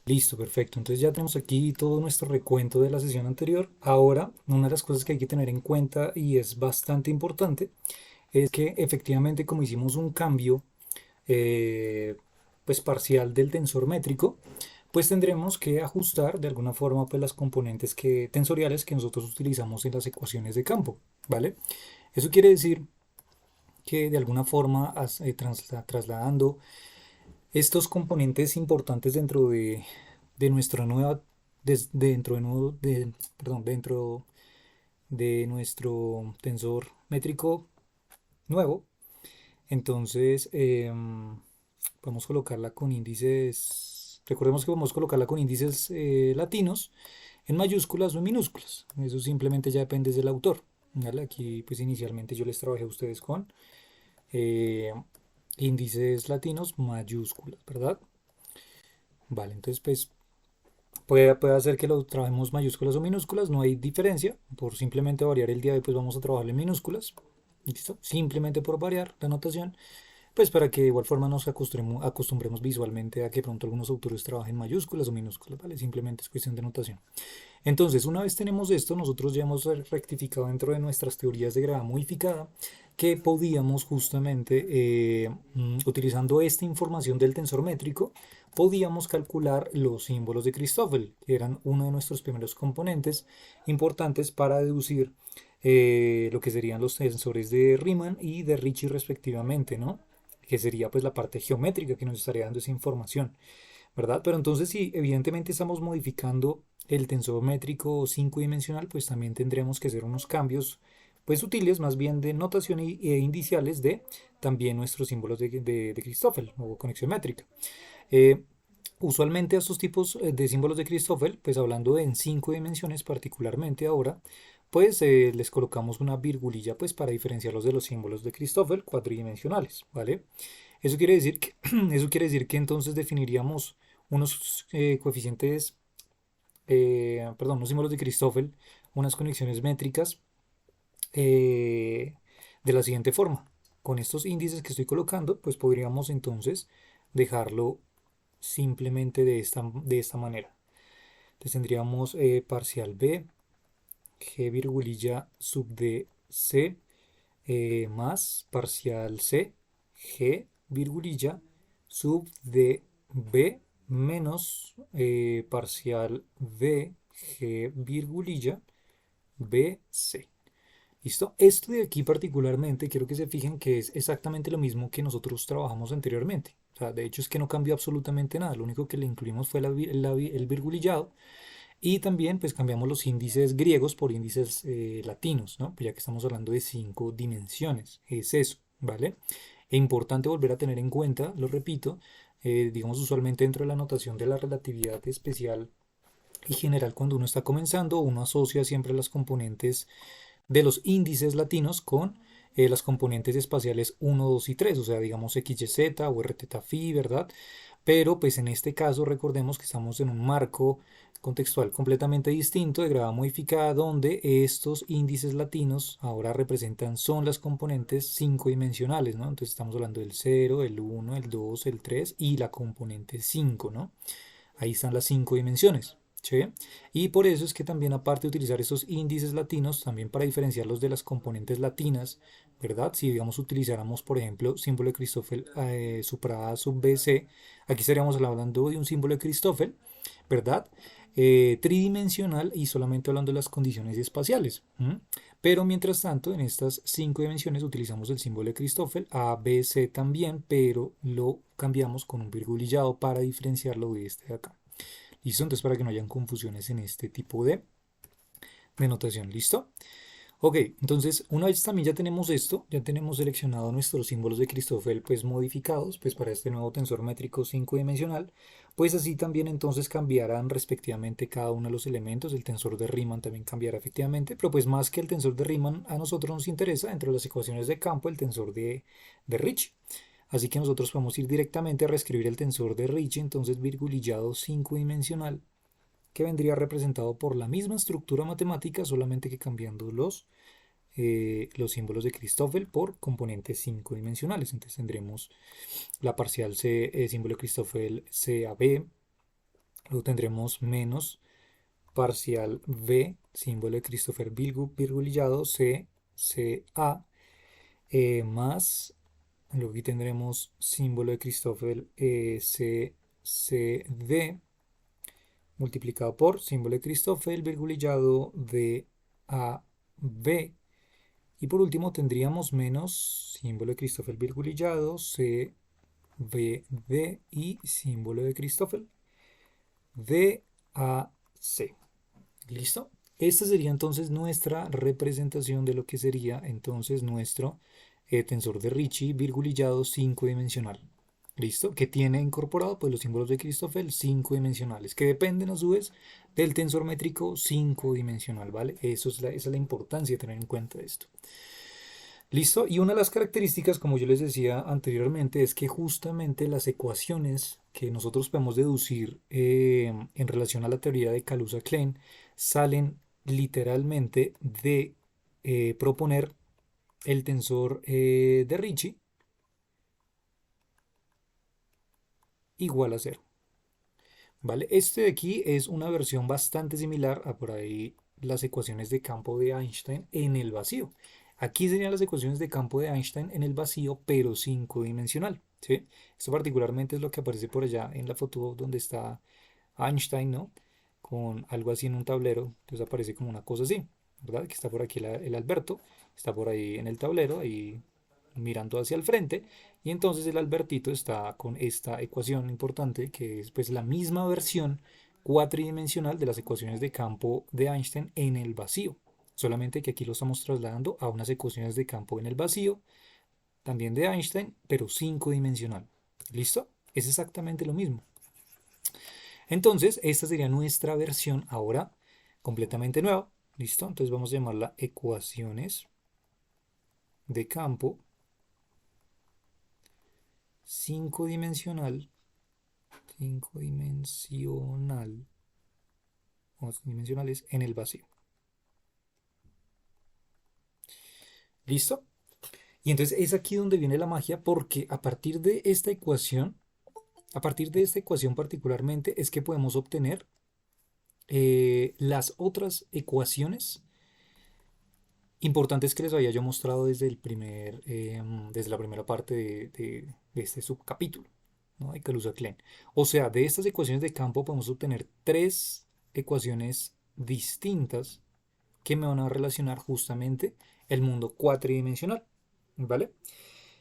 Listo, perfecto. Entonces ya tenemos aquí todo nuestro recuento de la sesión anterior. Ahora, una de las cosas que hay que tener en cuenta y es bastante importante es que efectivamente como hicimos un cambio eh, pues parcial del tensor métrico, pues tendremos que ajustar de alguna forma pues las componentes tensoriales que nosotros utilizamos en las ecuaciones de campo, ¿vale? Eso quiere decir que de alguna forma trasladando estos componentes importantes de nuestra nueva, dentro de nuevo, perdón, dentro de nuestro tensor métrico nuevo, entonces podemos colocarla con índices, recordemos que podemos colocarla con índices latinos en mayúsculas o en minúsculas, eso simplemente ya depende del autor, ¿vale? Aquí pues inicialmente yo les trabajé a ustedes con eh, índices latinos mayúsculas, ¿verdad? Vale, entonces pues puede hacer que lo trabajemos mayúsculas o minúsculas, no hay diferencia. Por simplemente variar el día de pues vamos a trabajar en minúsculas. ¿Listo? Simplemente por variar la notación. Pues para que de igual forma nos acostumbremos visualmente a que pronto algunos autores trabajen mayúsculas o minúsculas, ¿vale? Simplemente es cuestión de notación. Entonces, una vez tenemos esto, nosotros ya hemos rectificado dentro de nuestras teorías de gravedad modificada que podíamos justamente, utilizando esta información del tensor métrico, podíamos calcular los símbolos de Christoffel, que eran uno de nuestros primeros componentes importantes para deducir lo que serían los tensores de Riemann y de Ricci respectivamente, ¿no? Que sería pues la parte geométrica que nos estaría dando esa información. ¿Verdad? Pero entonces si evidentemente estamos modificando el tensor métrico 5 dimensional, pues también tendremos que hacer unos cambios pues útiles, más bien de notación indiciales de también nuestros símbolos de Christoffel o conexión métrica. Eh, Usualmente a estos tipos de símbolos de Christoffel, pues hablando de en 5 dimensiones particularmente ahora, pues les colocamos una virgulilla pues para diferenciarlos de los símbolos de Christoffel cuatridimensionales, ¿vale? Eso quiere decir que entonces definiríamos unos coeficientes, perdón, unos símbolos de Christoffel, unas conexiones métricas eh, de la siguiente forma. Con estos índices que estoy colocando, pues podríamos entonces dejarlo simplemente de esta manera. Entonces tendríamos parcial B, G virgulilla sub D C más parcial C, G virgulilla sub D B menos parcial D G virgulilla B C. ¿Listo? Esto de aquí particularmente quiero que se fijen que es exactamente lo mismo que nosotros trabajamos anteriormente. O sea, de hecho es que no cambió absolutamente nada. Lo único que le incluimos fue el virgulillado y también pues cambiamos los índices griegos por índices latinos, ¿no? Pues ya que estamos hablando de 5 dimensiones. Es eso, ¿vale? Es importante volver a tener en cuenta, lo repito, digamos usualmente dentro de la notación de la relatividad especial y general cuando uno está comenzando, uno asocia siempre las componentes de los índices latinos con las componentes espaciales uno 2 y 3, o sea, digamos XYZ o RθΦ, ¿verdad? Pero pues en este caso recordemos que estamos en un marco contextual completamente distinto de gravedad modificada donde estos índices latinos ahora representan son las componentes 5 dimensionales, ¿no? Entonces estamos hablando del 0, el 1, el 2, el 3 y la componente 5, ¿no? Ahí están las 5 dimensiones. ¿Sí? Y por eso es que también aparte de utilizar esos índices latinos, también para diferenciarlos de las componentes latinas, ¿verdad? Si digamos utilizáramos, por ejemplo, símbolo de Christoffel supra A sub BC, aquí estaríamos hablando de un símbolo de Christoffel, ¿verdad? Tridimensional y solamente hablando de las condiciones espaciales. ¿M? Pero mientras tanto, en estas 5 dimensiones utilizamos el símbolo de Christoffel, A, B, C también, pero lo cambiamos con un virgulillado para diferenciarlo de este de acá. ¿Listo? Entonces para que no hayan confusiones en este tipo de notación. ¿Listo? Ok, entonces una vez también ya tenemos esto, ya tenemos seleccionado nuestros símbolos de Christoffel pues modificados pues para este nuevo tensor métrico 5 dimensional, pues así también entonces cambiarán respectivamente cada uno de los elementos, el tensor de Riemann también cambiará efectivamente, pero pues más que el tensor de Riemann a nosotros nos interesa dentro de las ecuaciones de campo el tensor de Ricci. Así que nosotros podemos ir directamente a reescribir el tensor de Ricci, entonces virgulillado 5 dimensional, que vendría representado por la misma estructura matemática, solamente que cambiando los símbolos de Christoffel por componentes 5 dimensionales. Entonces tendremos la parcial C, símbolo de Christoffel CAB, Luego tendremos menos parcial V, símbolo de Christopher virgulillado, C, C, A, más, luego aquí tendremos símbolo de Christopher C, C, D, multiplicado por símbolo de Christopher virgulillado D, A, B. Y por último tendríamos menos símbolo de Christopher virgulillado C, V, D y símbolo de Christopher D, A, C. ¿Listo? Esta sería entonces nuestra representación de lo que sería entonces nuestro tensor de Ricci virgulillado 5 dimensional. ¿Listo? Que tiene incorporado pues los símbolos de Christoffel 5 dimensionales, que dependen a su vez del tensor métrico 5 dimensional, ¿vale? Esa es la importancia de tener en cuenta esto. ¿Listo? Y una de las características, como yo les decía anteriormente, es que justamente las ecuaciones que nosotros podemos deducir en relación a la teoría de Kaluza-Klein salen literalmente de proponer el tensor de Ricci igual a cero. ¿Vale? Este de aquí es una versión bastante similar a por ahí las ecuaciones de campo de Einstein en el vacío. Aquí serían las ecuaciones de campo de Einstein en el vacío, pero 5 dimensional. ¿Sí? Esto particularmente es lo que aparece por allá en la foto donde está Einstein, ¿no? Con algo así en un tablero. Entonces aparece como una cosa así, ¿verdad? Que está por aquí el Alberto, está por ahí en el tablero, ahí mirando hacia el frente, y entonces el Albertito está con esta ecuación importante que es pues la misma versión cuatridimensional de las ecuaciones de campo de Einstein en el vacío, solamente que aquí lo estamos trasladando a unas ecuaciones de campo en el vacío también de Einstein, pero 5 dimensional. ¿Listo? Es exactamente lo mismo. Entonces esta sería nuestra versión ahora completamente nueva. ¿Listo? Entonces vamos a llamarla ecuaciones de campo 5 dimensional, 5 dimensional o dimensionales en el vacío. ¿Listo? Y entonces es aquí donde viene la magia, porque a partir de esta ecuación particularmente, es que podemos obtener las otras ecuaciones importantes que les había yo mostrado desde la primera parte de este subcapítulo, ¿no? De Kaluza-Klein. O sea, de estas ecuaciones de campo podemos obtener tres ecuaciones distintas que me van a relacionar justamente el mundo cuatridimensional, ¿vale?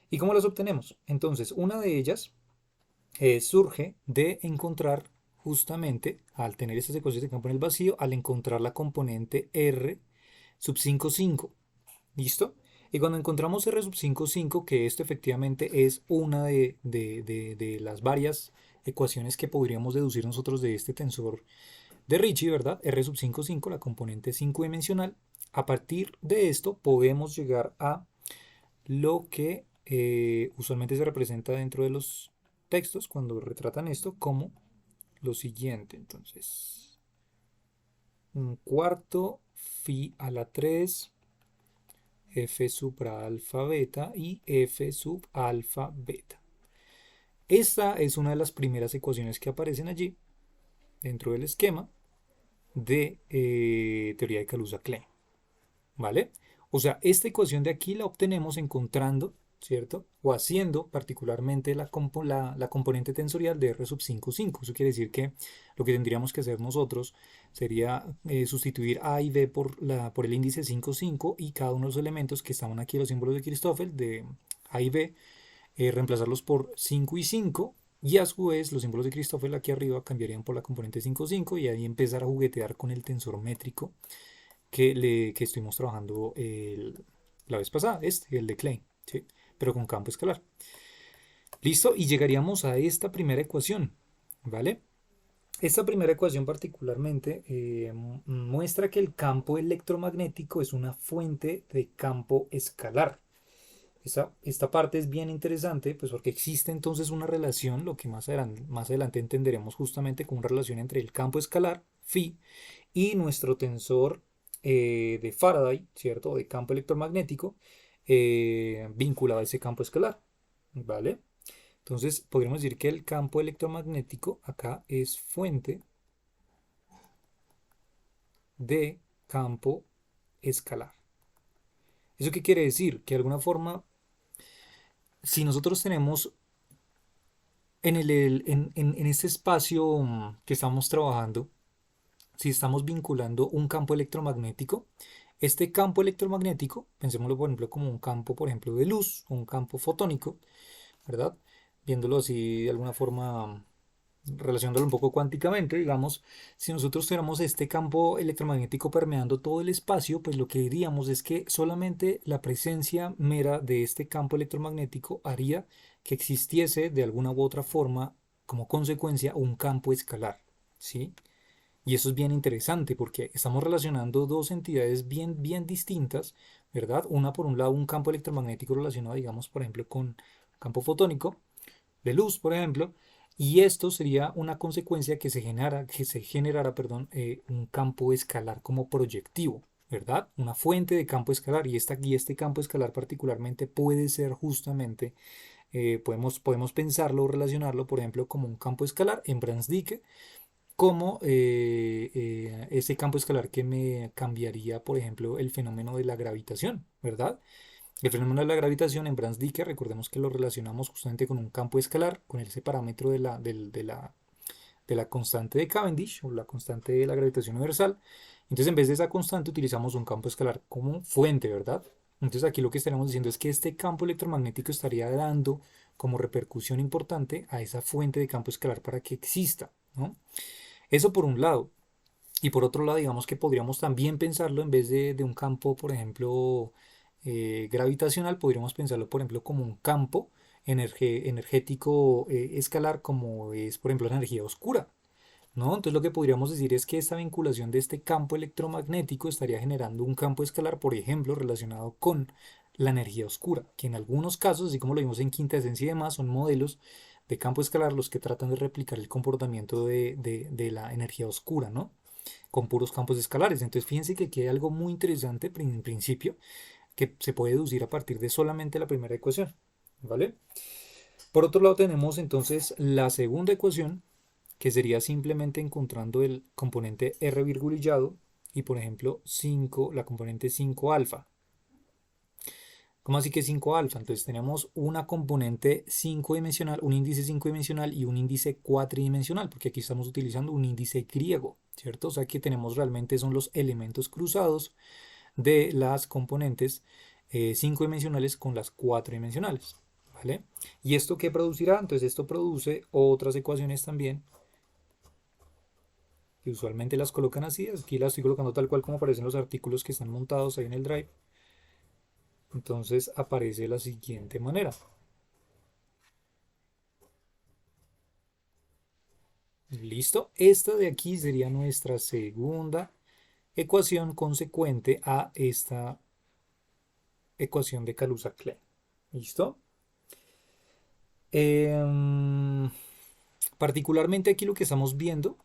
¿Y cómo las obtenemos? Entonces, una de ellas surge de encontrar justamente, al tener estas ecuaciones de campo en el vacío, al encontrar la componente R sub 5,5. ¿Listo? Y cuando encontramos R sub 5,5, que esto efectivamente es una de las varias ecuaciones que podríamos deducir nosotros de este tensor de Ricci, ¿verdad? R sub 5,5, la componente 5 dimensional. A partir de esto podemos llegar a lo que usualmente se representa dentro de los textos cuando retratan esto como lo siguiente. Entonces, un cuarto phi a la 3 f supra alfa beta y f sub alfa beta. Esta es una de las primeras ecuaciones que aparecen allí dentro del esquema de teoría de Kaluza-Klein, ¿vale? O sea, esta ecuación de aquí la obtenemos encontrando, ¿cierto? O haciendo particularmente la componente tensorial de R sub 5,5. Eso quiere decir que lo que tendríamos que hacer nosotros sería sustituir A y B por el índice 5,5 y cada uno de los elementos que estaban aquí, los símbolos de Christoffel, de A y B, reemplazarlos por 5 y 5. Y a su vez los símbolos de Christoffel aquí arriba cambiarían por la componente 5,5 y ahí empezar a juguetear con el tensor métrico que estuvimos trabajando la vez pasada, el de Klein, ¿sí? Pero con campo escalar. Listo, y llegaríamos a esta primera ecuación, ¿vale? Esta primera ecuación particularmente muestra que el campo electromagnético es una fuente de campo escalar. Esta parte es bien interesante, pues porque existe entonces una relación, lo que más adelante entenderemos justamente como una relación entre el campo escalar, phi, y nuestro tensor de Faraday, ¿cierto? De campo electromagnético vinculado a ese campo escalar, ¿vale? Entonces podríamos decir que el campo electromagnético acá es fuente de campo escalar. ¿Eso qué quiere decir? Que de alguna forma, si nosotros tenemos en este espacio que estamos trabajando, si estamos vinculando un campo electromagnético, este campo electromagnético, pensémoslo por ejemplo como un campo, por ejemplo, de luz, un campo fotónico, ¿verdad? Viéndolo así de alguna forma, relacionándolo un poco cuánticamente, digamos, si nosotros tuviéramos este campo electromagnético permeando todo el espacio, pues lo que diríamos es que solamente la presencia mera de este campo electromagnético haría que existiese de alguna u otra forma como consecuencia un campo escalar, ¿sí? Y eso es bien interesante porque estamos relacionando dos entidades bien distintas, ¿verdad? Una por un lado un campo electromagnético relacionado, digamos, por ejemplo, con campo fotónico, de luz, por ejemplo, y esto sería una consecuencia que se generara, perdón, un campo escalar como proyectivo, ¿verdad? Una fuente de campo escalar y este campo escalar particularmente puede ser justamente, podemos pensarlo o relacionarlo, por ejemplo, como un campo escalar en Brans-Dicke, como ese campo escalar que me cambiaría, por ejemplo, el fenómeno de la gravitación, ¿verdad? El fenómeno de la gravitación en Brans-Dicke, recordemos que lo relacionamos justamente con un campo escalar, con ese parámetro de la constante de Cavendish, o la constante de la gravitación universal. Entonces, en vez de esa constante, utilizamos un campo escalar como fuente, ¿verdad? Entonces, aquí lo que estaremos diciendo es que este campo electromagnético estaría dando como repercusión importante a esa fuente de campo escalar para que exista, ¿no? Eso por un lado. Y por otro lado, digamos que podríamos también pensarlo en vez de un campo, por ejemplo, gravitacional, podríamos pensarlo, por ejemplo, como un campo energético escalar, como es, por ejemplo, la energía oscura, ¿no? Entonces lo que podríamos decir es que esta vinculación de este campo electromagnético estaría generando un campo escalar, por ejemplo, relacionado con la energía oscura, que en algunos casos, así como lo vimos en quinta esencia y demás, son modelos de campo escalar los que tratan de replicar el comportamiento de la energía oscura, ¿no? Con puros campos escalares. Entonces fíjense que aquí hay algo muy interesante en principio que se puede deducir a partir de solamente la primera ecuación, ¿vale? Por otro lado tenemos entonces la segunda ecuación, que sería simplemente encontrando el componente R virgulillado y por ejemplo 5, la componente 5 alfa. ¿Cómo así que 5 alfa? Entonces tenemos una componente 5 dimensional, un índice 5 dimensional y un índice cuatridimensional, porque aquí estamos utilizando un índice griego, ¿cierto? O sea que tenemos realmente son los elementos cruzados de las componentes 5 dimensionales con las 4 dimensionales, ¿vale? ¿Y esto qué producirá? Entonces esto produce otras ecuaciones también, que usualmente las colocan así, aquí las estoy colocando tal cual como aparecen los artículos que están montados ahí en el drive. Entonces aparece de la siguiente manera. Listo, esta de aquí sería nuestra segunda ecuación consecuente a esta ecuación de Kaluza-Klein. ¿Listo? Em, Particularmente aquí lo que estamos viendo,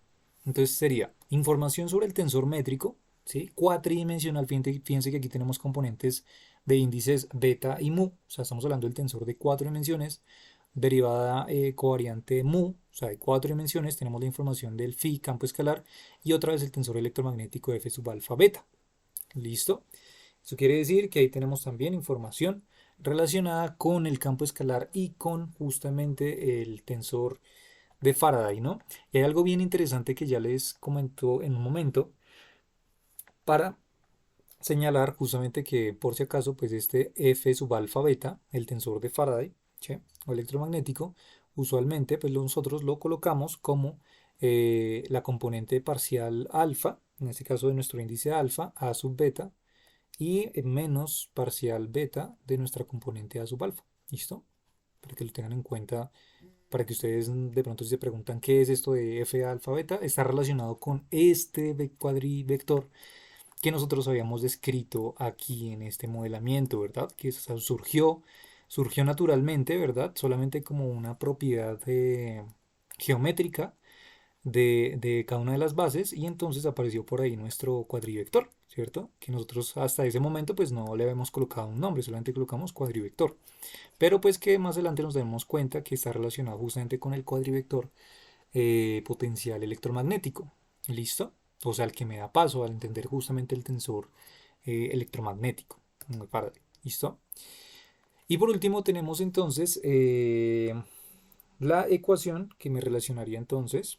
entonces sería información sobre el tensor métrico, ¿sí? Cuatridimensional, fíjense que aquí tenemos componentes de índices beta y mu, o sea, estamos hablando del tensor de 4 dimensiones, derivada covariante mu, o sea, de 4 dimensiones, tenemos la información del phi, campo escalar, y otra vez el tensor electromagnético F sub alfa beta. ¿Listo? Eso quiere decir que ahí tenemos también información relacionada con el campo escalar y con justamente el tensor de Faraday, ¿no? Y hay algo bien interesante que ya les comentó en un momento para señalar justamente que por si acaso, pues este F sub alfa beta, el tensor de Faraday, ¿sí? O electromagnético, usualmente pues nosotros lo colocamos como la componente parcial alfa, en este caso de nuestro índice alfa, A sub beta, y menos parcial beta de nuestra componente A sub alfa. ¿Listo? Para que lo tengan en cuenta, para que ustedes de pronto si se preguntan qué es esto de F alfa beta, está relacionado con este cuadrivector que nosotros habíamos descrito aquí en este modelamiento, ¿verdad? Que surgió naturalmente, ¿verdad? Solamente como una propiedad geométrica de cada una de las bases y entonces apareció por ahí nuestro cuadrivector, ¿cierto? Que nosotros hasta ese momento pues no le habíamos colocado un nombre, solamente colocamos cuadrivector. Pero pues que más adelante nos damos cuenta que está relacionado justamente con el cuadrivector potencial electromagnético. ¿Listo? o sea, el que me da paso al entender justamente el tensor electromagnético de Faraday. ¿Listo? Y por último tenemos entonces la ecuación que me relacionaría entonces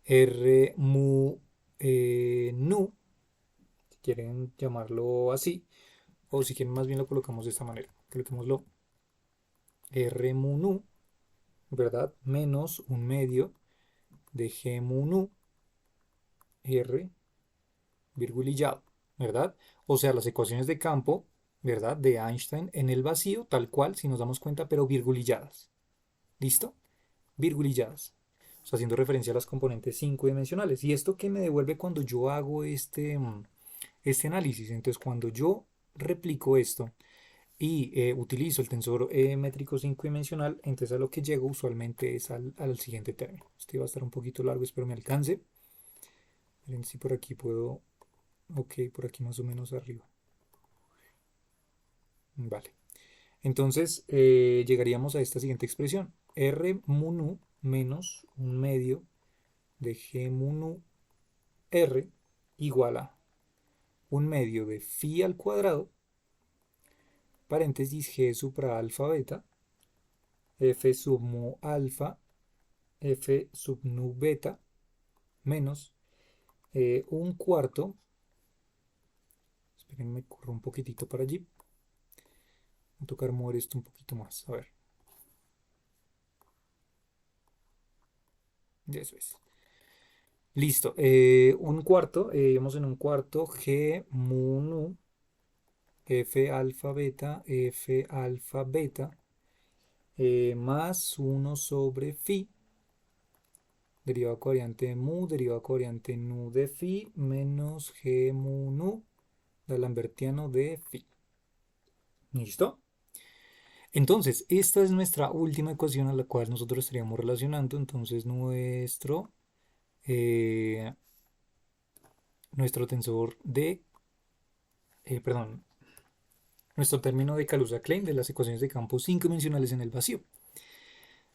R mu nu, si quieren llamarlo así, o si quieren más bien lo colocamos de esta manera. Coloquémoslo R mu nu, ¿verdad? Menos un medio de G mu nu R virgulillado, ¿verdad? O sea, las ecuaciones de campo, ¿verdad? De Einstein en el vacío, tal cual, si nos damos cuenta, pero virgulilladas. ¿Listo? Virgulilladas. O sea, haciendo referencia a las componentes 5 dimensionales. ¿Y esto qué me devuelve cuando yo hago este análisis? Entonces, cuando yo replico esto y utilizo el tensor métrico 5 dimensional, entonces a lo que llego usualmente es al siguiente término. Este va a estar un poquito largo, espero me alcance. Miren si por aquí puedo. Ok, por aquí más o menos arriba. Vale. Entonces llegaríamos a esta siguiente expresión. R mu nu menos un medio de G mu nu R igual a un medio de phi al cuadrado, paréntesis G supra alfa beta, F sub mu alfa, F sub nu beta, menos un cuarto. Esperen, me corro un poquitito para allí. Voy a tocar mover esto un poquito más. A ver. Eso es. Listo. Un cuarto. Vamos en un cuarto. G mu nu. F alfa beta. F alfa beta. Más 1 sobre phi. Derivada covariante de mu. Derivada covariante nu de phi. Menos G mu nu. De Lambertiano de phi. ¿Listo? Entonces, esta es nuestra última ecuación a la cual nosotros estaríamos relacionando. Entonces, eh, nuestro tensor de, perdón, nuestro término de Kaluza-Klein de las ecuaciones de campo 5 dimensionales en el vacío.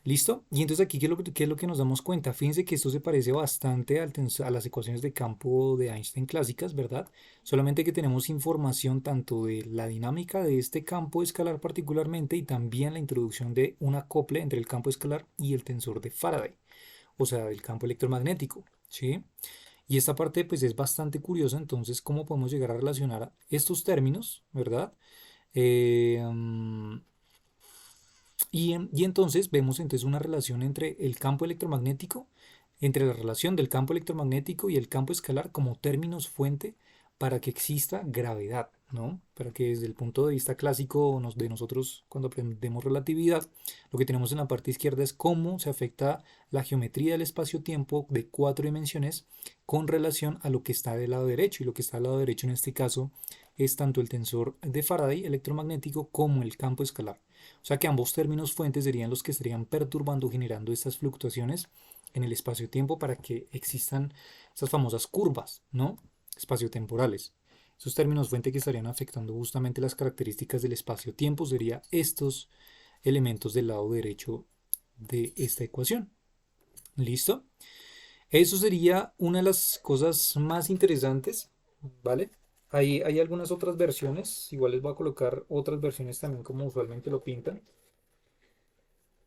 ¿Listo? Y entonces aquí, ¿qué es lo que nos damos cuenta? Fíjense que esto se parece bastante a las ecuaciones de campo de Einstein clásicas, ¿verdad? Solamente que tenemos información tanto de la dinámica de este campo escalar particularmente y también la introducción de un acople entre el campo escalar y el tensor de Faraday, o sea, del campo electromagnético, ¿sí? Y esta parte pues es bastante curiosa, entonces, ¿cómo podemos llegar a relacionar estos términos, ¿verdad? Eh, mm, y entonces vemos entonces una relación entre el campo electromagnético, entre la relación del campo electromagnético y el campo escalar como términos fuente para que exista gravedad, ¿no? Para que desde el punto de vista clásico de nosotros cuando aprendemos relatividad, lo que tenemos en la parte izquierda es cómo se afecta la geometría del espacio-tiempo de 4 dimensiones con relación a lo que está del lado derecho. Y lo que está del lado derecho en este caso es tanto el tensor de Faraday electromagnético como el campo escalar. O sea que ambos términos fuentes serían los que estarían perturbando, generando estas fluctuaciones en el espacio-tiempo para que existan esas famosas curvas, ¿no? Espaciotemporales. Esos términos fuente que estarían afectando justamente las características del espacio-tiempo serían estos elementos del lado derecho de esta ecuación. ¿Listo? Eso sería una de las cosas más interesantes, ¿vale? Hay algunas otras versiones, igual les voy a colocar otras versiones también como usualmente lo pintan,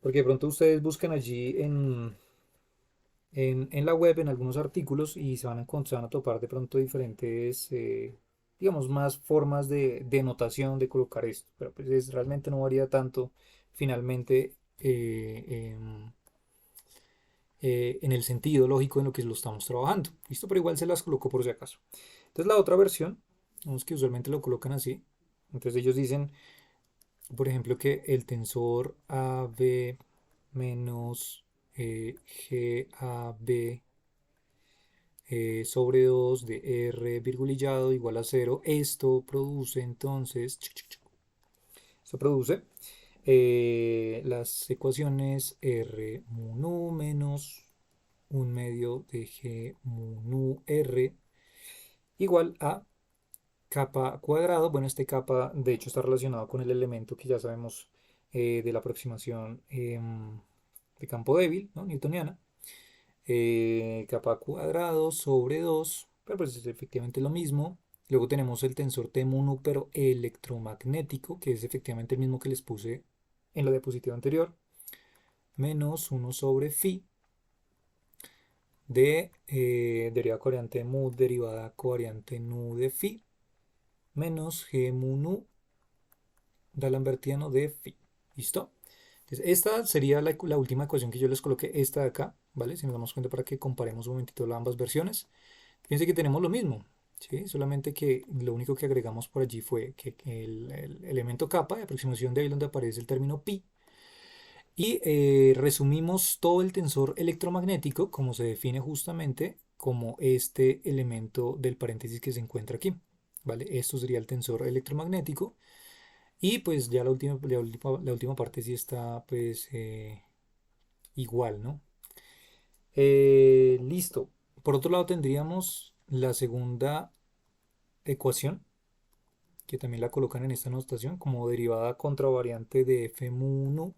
porque de pronto ustedes buscan allí en la web, en algunos artículos, y se van a topar de pronto diferentes, digamos, más formas de notación de colocar esto, pero pues realmente no varía tanto finalmente en el sentido lógico en lo que lo estamos trabajando. ¿Listo? Pero igual se las coloco por si acaso. Entonces la otra versión, vemos que usualmente lo colocan así. Entonces ellos dicen, por ejemplo, que el tensor AB menos GAB sobre 2 de R virgulillado igual a 0. Esto produce entonces, esto produce las ecuaciones R mu nu menos un medio de G mu nu R igual a capa cuadrado. Bueno, este capa de hecho está relacionado con el elemento que ya sabemos de la aproximación de campo débil, ¿no? Newtoniana. Capa cuadrado sobre 2, pero pues es efectivamente lo mismo. Luego tenemos el tensor T mu pero electromagnético, que es efectivamente el mismo que les puse en la diapositiva anterior, menos 1 sobre phi de derivada covariante de mu, derivada covariante nu de phi, menos g mu nu d'Alembertiano de phi. ¿Listo? Entonces, esta sería la última ecuación que yo les coloqué, esta de acá, ¿vale? Si nos damos cuenta para que comparemos un momentito las ambas versiones. Fíjense que tenemos lo mismo, ¿sí? Solamente que lo único que agregamos por allí fue que el elemento capa de aproximación de ahí donde aparece el término pi. Y resumimos todo el tensor electromagnético como se define justamente como este elemento del paréntesis que se encuentra aquí, ¿vale? Esto sería el tensor electromagnético. Y pues ya la última parte sí está pues igual, ¿no? Listo. Por otro lado tendríamos la segunda ecuación, que también la colocan en esta notación como derivada contravariante de f mu nu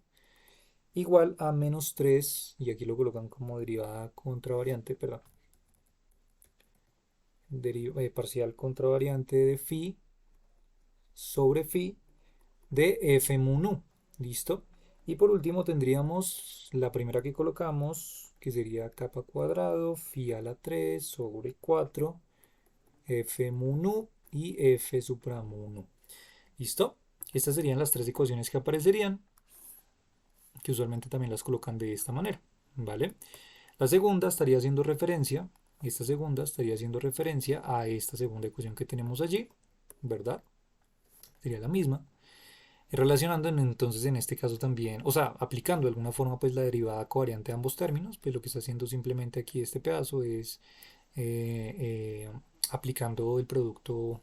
igual a menos 3, y aquí lo colocan como derivada contravariante, perdón, parcial contravariante de phi sobre phi de f mu nu. ¿Listo? Y por último tendríamos la primera que colocamos, que sería capa cuadrado, phi a la 3 sobre 4, f mu nu y f supra mu nu. ¿Listo? Estas serían las tres ecuaciones que aparecerían, que usualmente también las colocan de esta manera, ¿vale? La segunda estaría haciendo referencia, esta segunda estaría haciendo referencia a esta segunda ecuación que tenemos allí, ¿verdad? Sería la misma. Relacionando entonces en este caso también, o sea, aplicando de alguna forma pues la derivada covariante de ambos términos, pues lo que está haciendo simplemente aquí este pedazo es eh, eh, aplicando el producto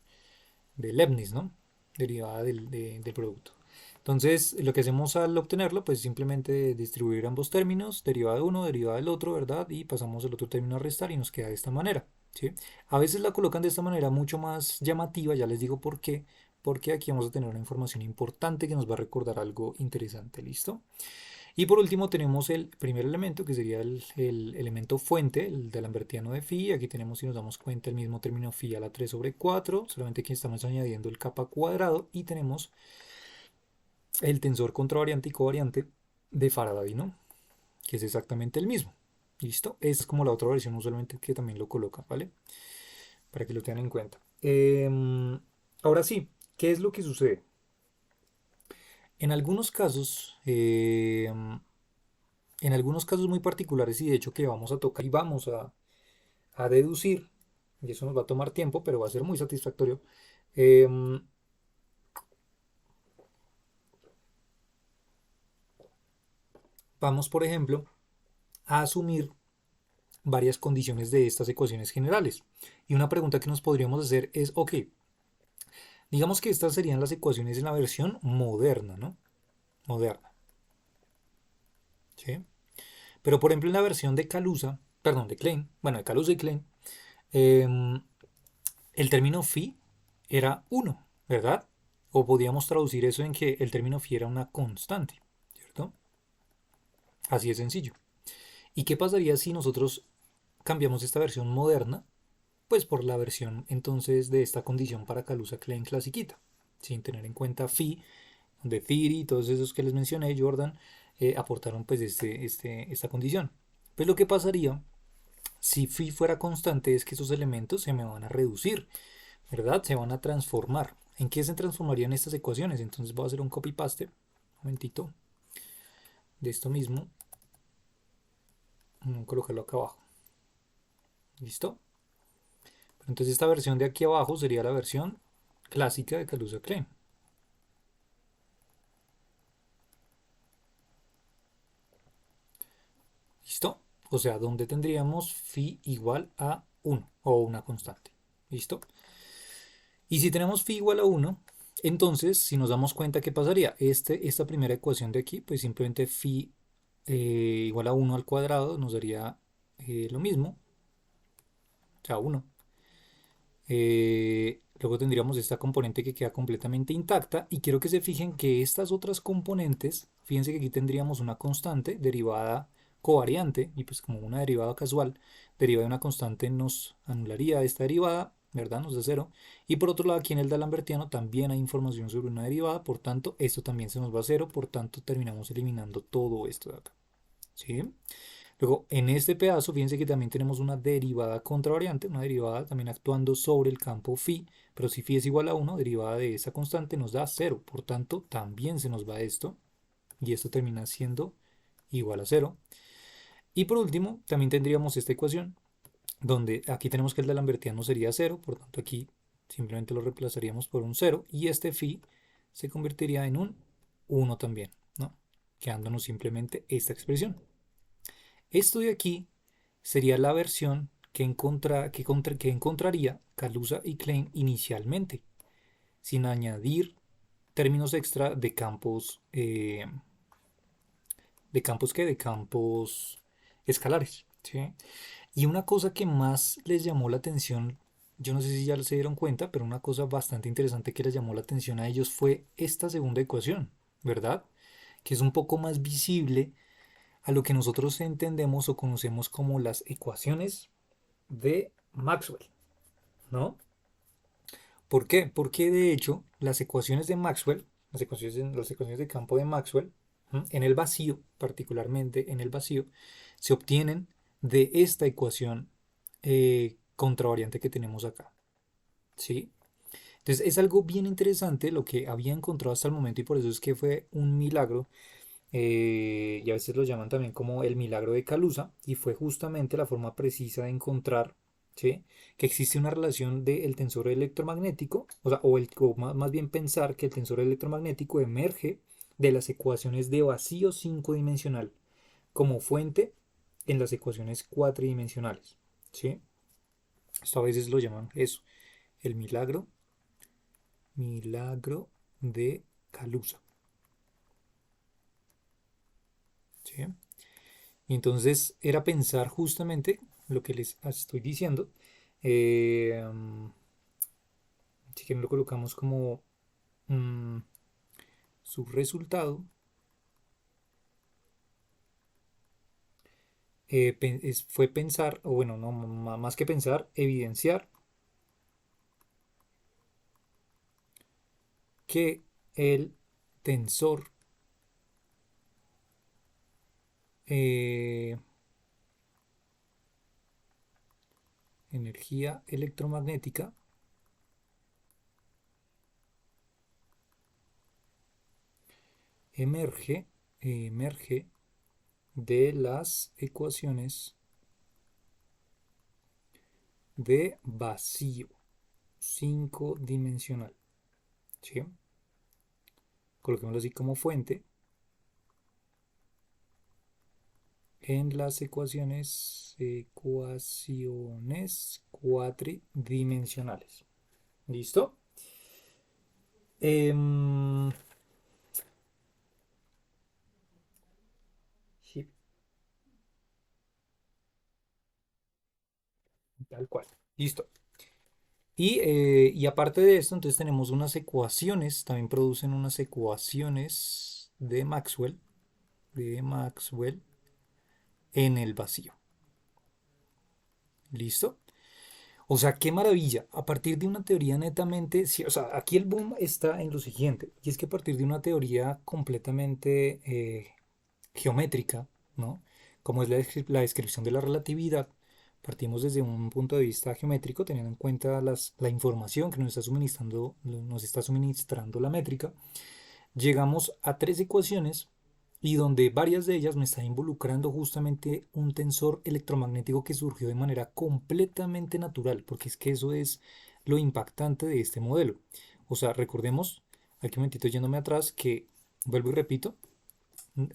de Leibniz, ¿no? Derivada del producto. Entonces, lo que hacemos al obtenerlo, pues simplemente distribuir ambos términos, derivada de uno, derivada del otro, ¿verdad? Y pasamos el otro término a restar y nos queda de esta manera, ¿sí? A veces la colocan de esta manera mucho más llamativa, ya les digo por qué, porque aquí vamos a tener una información importante que nos va a recordar algo interesante, ¿listo? Y por último tenemos el primer elemento, que sería el elemento fuente, el de Lambertiano de phi. Aquí tenemos, si nos damos cuenta, el mismo término phi a la 3 sobre 4, solamente que estamos añadiendo el capa cuadrado y tenemos el tensor contravariante y covariante de Faraday, ¿no? Que es exactamente el mismo. ¿Listo? Esta es como la otra versión usualmente que también lo coloca, ¿vale? Para que lo tengan en cuenta. Ahora sí, ¿qué es lo que sucede? En algunos casos muy particulares y de hecho que vamos a tocar y vamos a deducir, y eso nos va a tomar tiempo, pero va a ser muy satisfactorio. em, Vamos, por ejemplo, a asumir varias condiciones de estas ecuaciones generales. Y una pregunta que nos podríamos hacer es, ok, digamos que estas serían las ecuaciones en la versión moderna, ¿no? Moderna, ¿sí? Pero por ejemplo en la versión de Kaluza, perdón, de Klein, bueno, de Kaluza y Klein, em, el término phi era 1, ¿verdad? O podríamos traducir eso en que el término phi era una constante, ¿cierto? Así de sencillo. ¿Y qué pasaría si nosotros cambiamos esta versión moderna pues por la versión entonces de esta condición para Kaluza-Klein clasiquita, sin tener en cuenta phi, de Theory y todos esos que les mencioné, Jordan, aportaron pues esta condición? Pues lo que pasaría si phi fuera constante es que esos elementos se me van a reducir, ¿verdad? Se van a transformar. ¿En qué se transformarían estas ecuaciones? Entonces voy a hacer un copy-paste, un momentito, de esto mismo, voy a colocarlo acá abajo, ¿listo? Entonces esta versión de aquí abajo sería la versión clásica de Kaluza-Klein. ¿Listo? O sea, donde tendríamos phi igual a 1 o una constante. ¿Listo? Y si tenemos phi igual a 1, entonces si nos damos cuenta, ¿qué pasaría? Esta primera ecuación de aquí, pues simplemente phi igual a 1 al cuadrado nos daría lo mismo, o sea, 1. Luego tendríamos esta componente que queda completamente intacta y quiero que se fijen que estas otras componentes, fíjense que aquí tendríamos una constante derivada covariante y pues como una derivada casual deriva de una constante nos anularía esta derivada, ¿verdad? Nos da cero. Y por otro lado, aquí en el D'Alembertiano también hay información sobre una derivada, por tanto, esto también se nos va a cero, por tanto, terminamos eliminando todo esto de acá, ¿sí? Luego, en este pedazo, fíjense que también tenemos una derivada contravariante, una derivada también actuando sobre el campo phi, pero si phi es igual a 1, derivada de esa constante nos da cero, por tanto, también se nos va esto, y esto termina siendo igual a cero. Y por último, también tendríamos esta ecuación, donde aquí tenemos que el D'Alembertiano sería cero, por tanto aquí simplemente lo reemplazaríamos por un cero, y este phi se convertiría en un 1 también, ¿no? Quedándonos simplemente esta expresión. Esto de aquí sería la versión que encontraría Kaluza y Klein inicialmente, sin añadir términos extra de campos escalares, ¿sí? Y una cosa que más les llamó la atención, yo no sé si ya se dieron cuenta, pero una cosa bastante interesante que les llamó la atención a ellos fue esta segunda ecuación, ¿verdad? Que es un poco más visible a lo que nosotros entendemos o conocemos como las ecuaciones de Maxwell, ¿no? ¿Por qué? Porque de hecho las ecuaciones de Maxwell, las ecuaciones de campo de Maxwell, en el vacío, particularmente en el vacío, se obtienen de esta ecuación contravariante que tenemos acá, ¿sí? Entonces es algo bien interesante lo que había encontrado hasta el momento y por eso es que fue un milagro y a veces lo llaman también como el milagro de Kaluza, y fue justamente la forma precisa de encontrar, ¿sí?, que existe una relación del tensor electromagnético, o sea, más bien pensar que el tensor electromagnético emerge de las ecuaciones de vacío 5 dimensional como fuente en las ecuaciones cuatridimensionales, ¿sí? Esto a veces lo llaman eso, el milagro de Kaluza, ¿sí? Y entonces era pensar justamente lo que les estoy diciendo. eh, si quieren lo colocamos como mm, su resultado. Fue pensar, o bueno, no, más que pensar, evidenciar que el tensor eh, energía electromagnética emerge de las ecuaciones de vacío 5 dimensional, ¿sí? Coloquémoslo así como fuente en las ecuaciones cuatridimensionales. ¿Listo? Em, sí, tal cual. Listo. Y aparte de esto, entonces tenemos unas ecuaciones, también producen unas ecuaciones de Maxwell en el vacío. ¿Listo? O sea, qué maravilla. A partir de una teoría netamente, sí, o sea, aquí el boom está en lo siguiente, y es que a partir de una teoría completamente geométrica, ¿no? Como es la descripción de la relatividad, partimos desde un punto de vista geométrico, teniendo en cuenta la información que nos está suministrando la métrica, llegamos a tres ecuaciones y donde varias de ellas me están involucrando justamente un tensor electromagnético que surgió de manera completamente natural, porque es que eso es lo impactante de este modelo. O sea, recordemos, aquí un momentito yéndome atrás, que vuelvo y repito,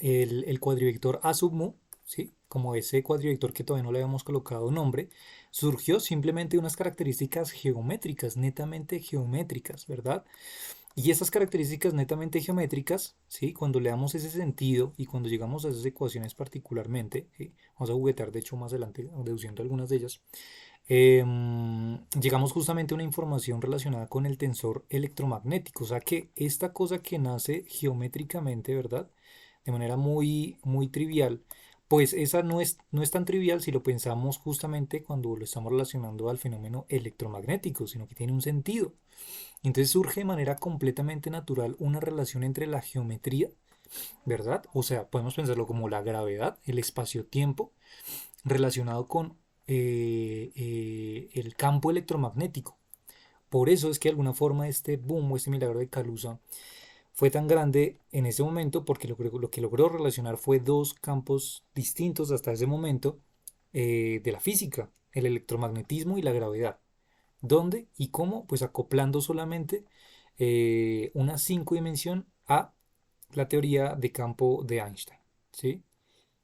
el cuadrivector A sub mu, ¿sí?, como ese cuadrivector que todavía no le habíamos colocado nombre, surgió simplemente de unas características geométricas, netamente geométricas, ¿verdad? Y esas características netamente geométricas, ¿sí?, cuando le damos ese sentido y cuando llegamos a esas ecuaciones particularmente, ¿sí?, vamos a juguetear de hecho más adelante deduciendo algunas de ellas, llegamos justamente a una información relacionada con el tensor electromagnético, o sea que esta cosa que nace geométricamente, ¿verdad?, de manera muy, muy trivial, Pues esa no es tan trivial si lo pensamos justamente cuando lo estamos relacionando al fenómeno electromagnético, sino que tiene un sentido. Entonces surge de manera completamente natural una relación entre la geometría, ¿verdad? O sea, podemos pensarlo como la gravedad, el espacio-tiempo, relacionado con el campo electromagnético. Por eso es que de alguna forma este boom o este milagro de Calusa fue tan grande en ese momento porque lo que logró relacionar fue dos campos distintos hasta ese momento de la física, el electromagnetismo y la gravedad. ¿Dónde y cómo? Pues acoplando solamente una cinco dimensión a la teoría de campo de Einstein, ¿sí?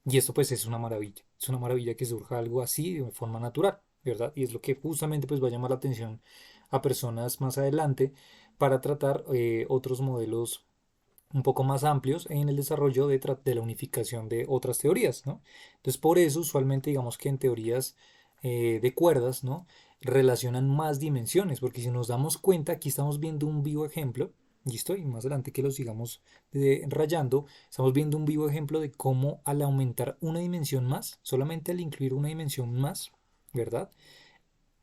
Y esto pues es una maravilla que surja algo así de forma natural, ¿verdad? Y es lo que justamente pues va a llamar la atención a personas más adelante para tratar otros modelos un poco más amplios en el desarrollo de la unificación de otras teorías, ¿no? Entonces, por eso, usualmente, digamos que en teorías de cuerdas, ¿no? Relacionan más dimensiones, porque si nos damos cuenta, aquí estamos viendo un vivo ejemplo, ¿listo? Y más adelante que lo sigamos rayando, estamos viendo un vivo ejemplo de cómo al aumentar una dimensión más, solamente al incluir una dimensión más, ¿verdad?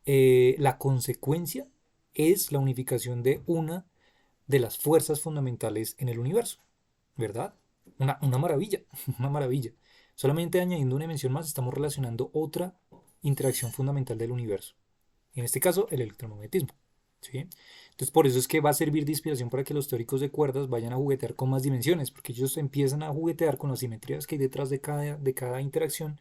La consecuencia es la unificación de una de las fuerzas fundamentales en el universo, ¿verdad? Una maravilla, una maravilla. Solamente añadiendo una dimensión más estamos relacionando otra interacción fundamental del universo. En este caso, el electromagnetismo. ¿Sí? Entonces, por eso es que va a servir de inspiración para que los teóricos de cuerdas vayan a juguetear con más dimensiones, porque ellos empiezan a juguetear con las simetrías que hay detrás de cada interacción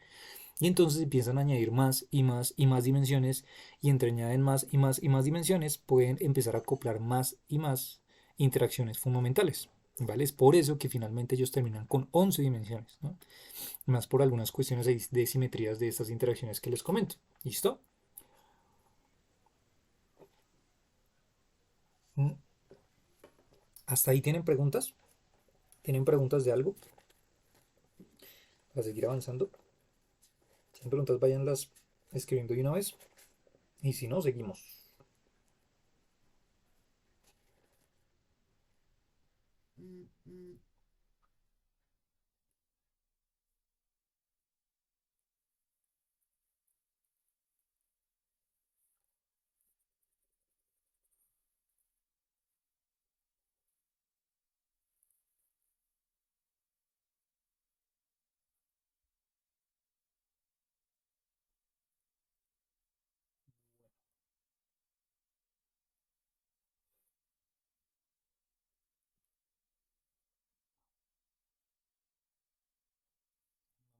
y entonces empiezan a añadir más y más y más dimensiones y entre añaden más y más y más dimensiones pueden empezar a acoplar más y más interacciones fundamentales. ¿Vale? Es por eso que finalmente ellos terminan con 11 dimensiones, ¿no? Más por algunas cuestiones de simetrías de estas interacciones que les comento. ¿Listo? Mm, ¿Hasta ahí tienen preguntas? ¿Tienen preguntas de algo? Para seguir avanzando. Si tienen preguntas, váyanlas escribiendo de una vez. Y si no, seguimos.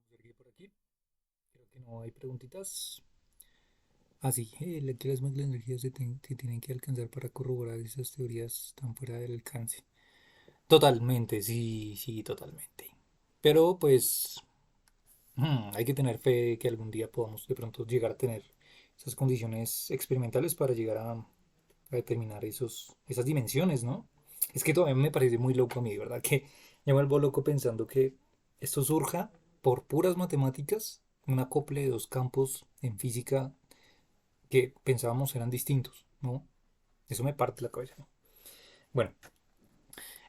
Vamos a seguir por aquí. Creo que no hay preguntitas. Así, que las energías se tienen que alcanzar para corroborar esas teorías tan fuera del alcance. Totalmente, sí, sí, totalmente. Pero pues hay que tener fe que algún día podamos de pronto llegar a tener esas condiciones experimentales para llegar a determinar esas dimensiones, ¿no? Es que todavía me parece muy loco a mí, ¿verdad? Que me vuelvo loco pensando que esto surja por puras matemáticas, un acople de dos campos en física que pensábamos eran distintos, ¿no? Eso me parte la cabeza, ¿no? Bueno,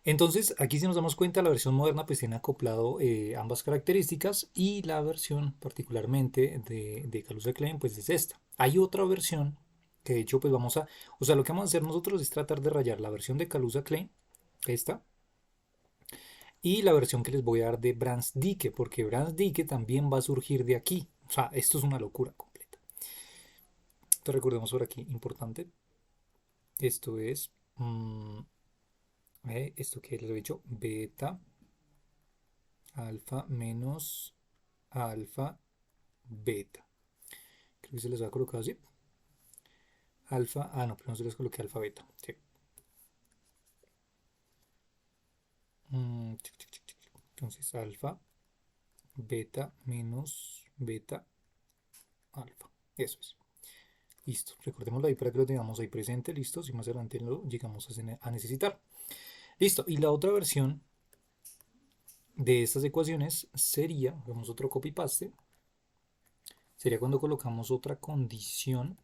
entonces aquí si nos damos cuenta, la versión moderna pues tiene acoplado ambas características y la versión particularmente de Kaluza-Klein pues es esta. Hay otra versión que de hecho pues o sea, lo que vamos a hacer nosotros es tratar de rayar la versión de Kaluza-Klein, esta, y la versión que les voy a dar de Brans-Dicke, porque Brans-Dicke también va a surgir de aquí. O sea, esto es una locura completa. Entonces recordemos por aquí, importante, esto es esto que les he dicho, beta, alfa menos alfa, beta. Creo que se les va a colocar así. Alfa, no, pero no se les coloqué alfa, beta. Sí. Entonces, alfa, beta menos beta, alfa. Eso es. Listo. Recordémoslo ahí para que lo tengamos ahí presente. Listo. Si más adelante lo llegamos a necesitar. Listo. Y la otra versión de estas ecuaciones sería, vemos otro copy paste, sería cuando colocamos otra condición.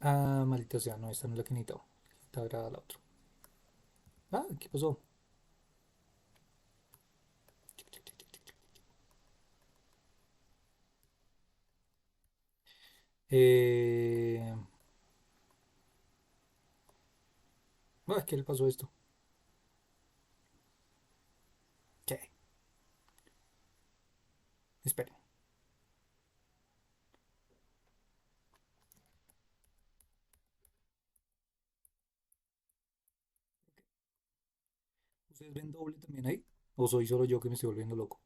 Maldita sea, no, esta no es la que necesitaba. Está grabada la otra. ¿Qué pasó? Eh... ¿Qué le pasó a esto? ¿Qué? Esperen. ¿Ustedes ven doble también ahí? ¿O soy solo yo que me estoy volviendo loco?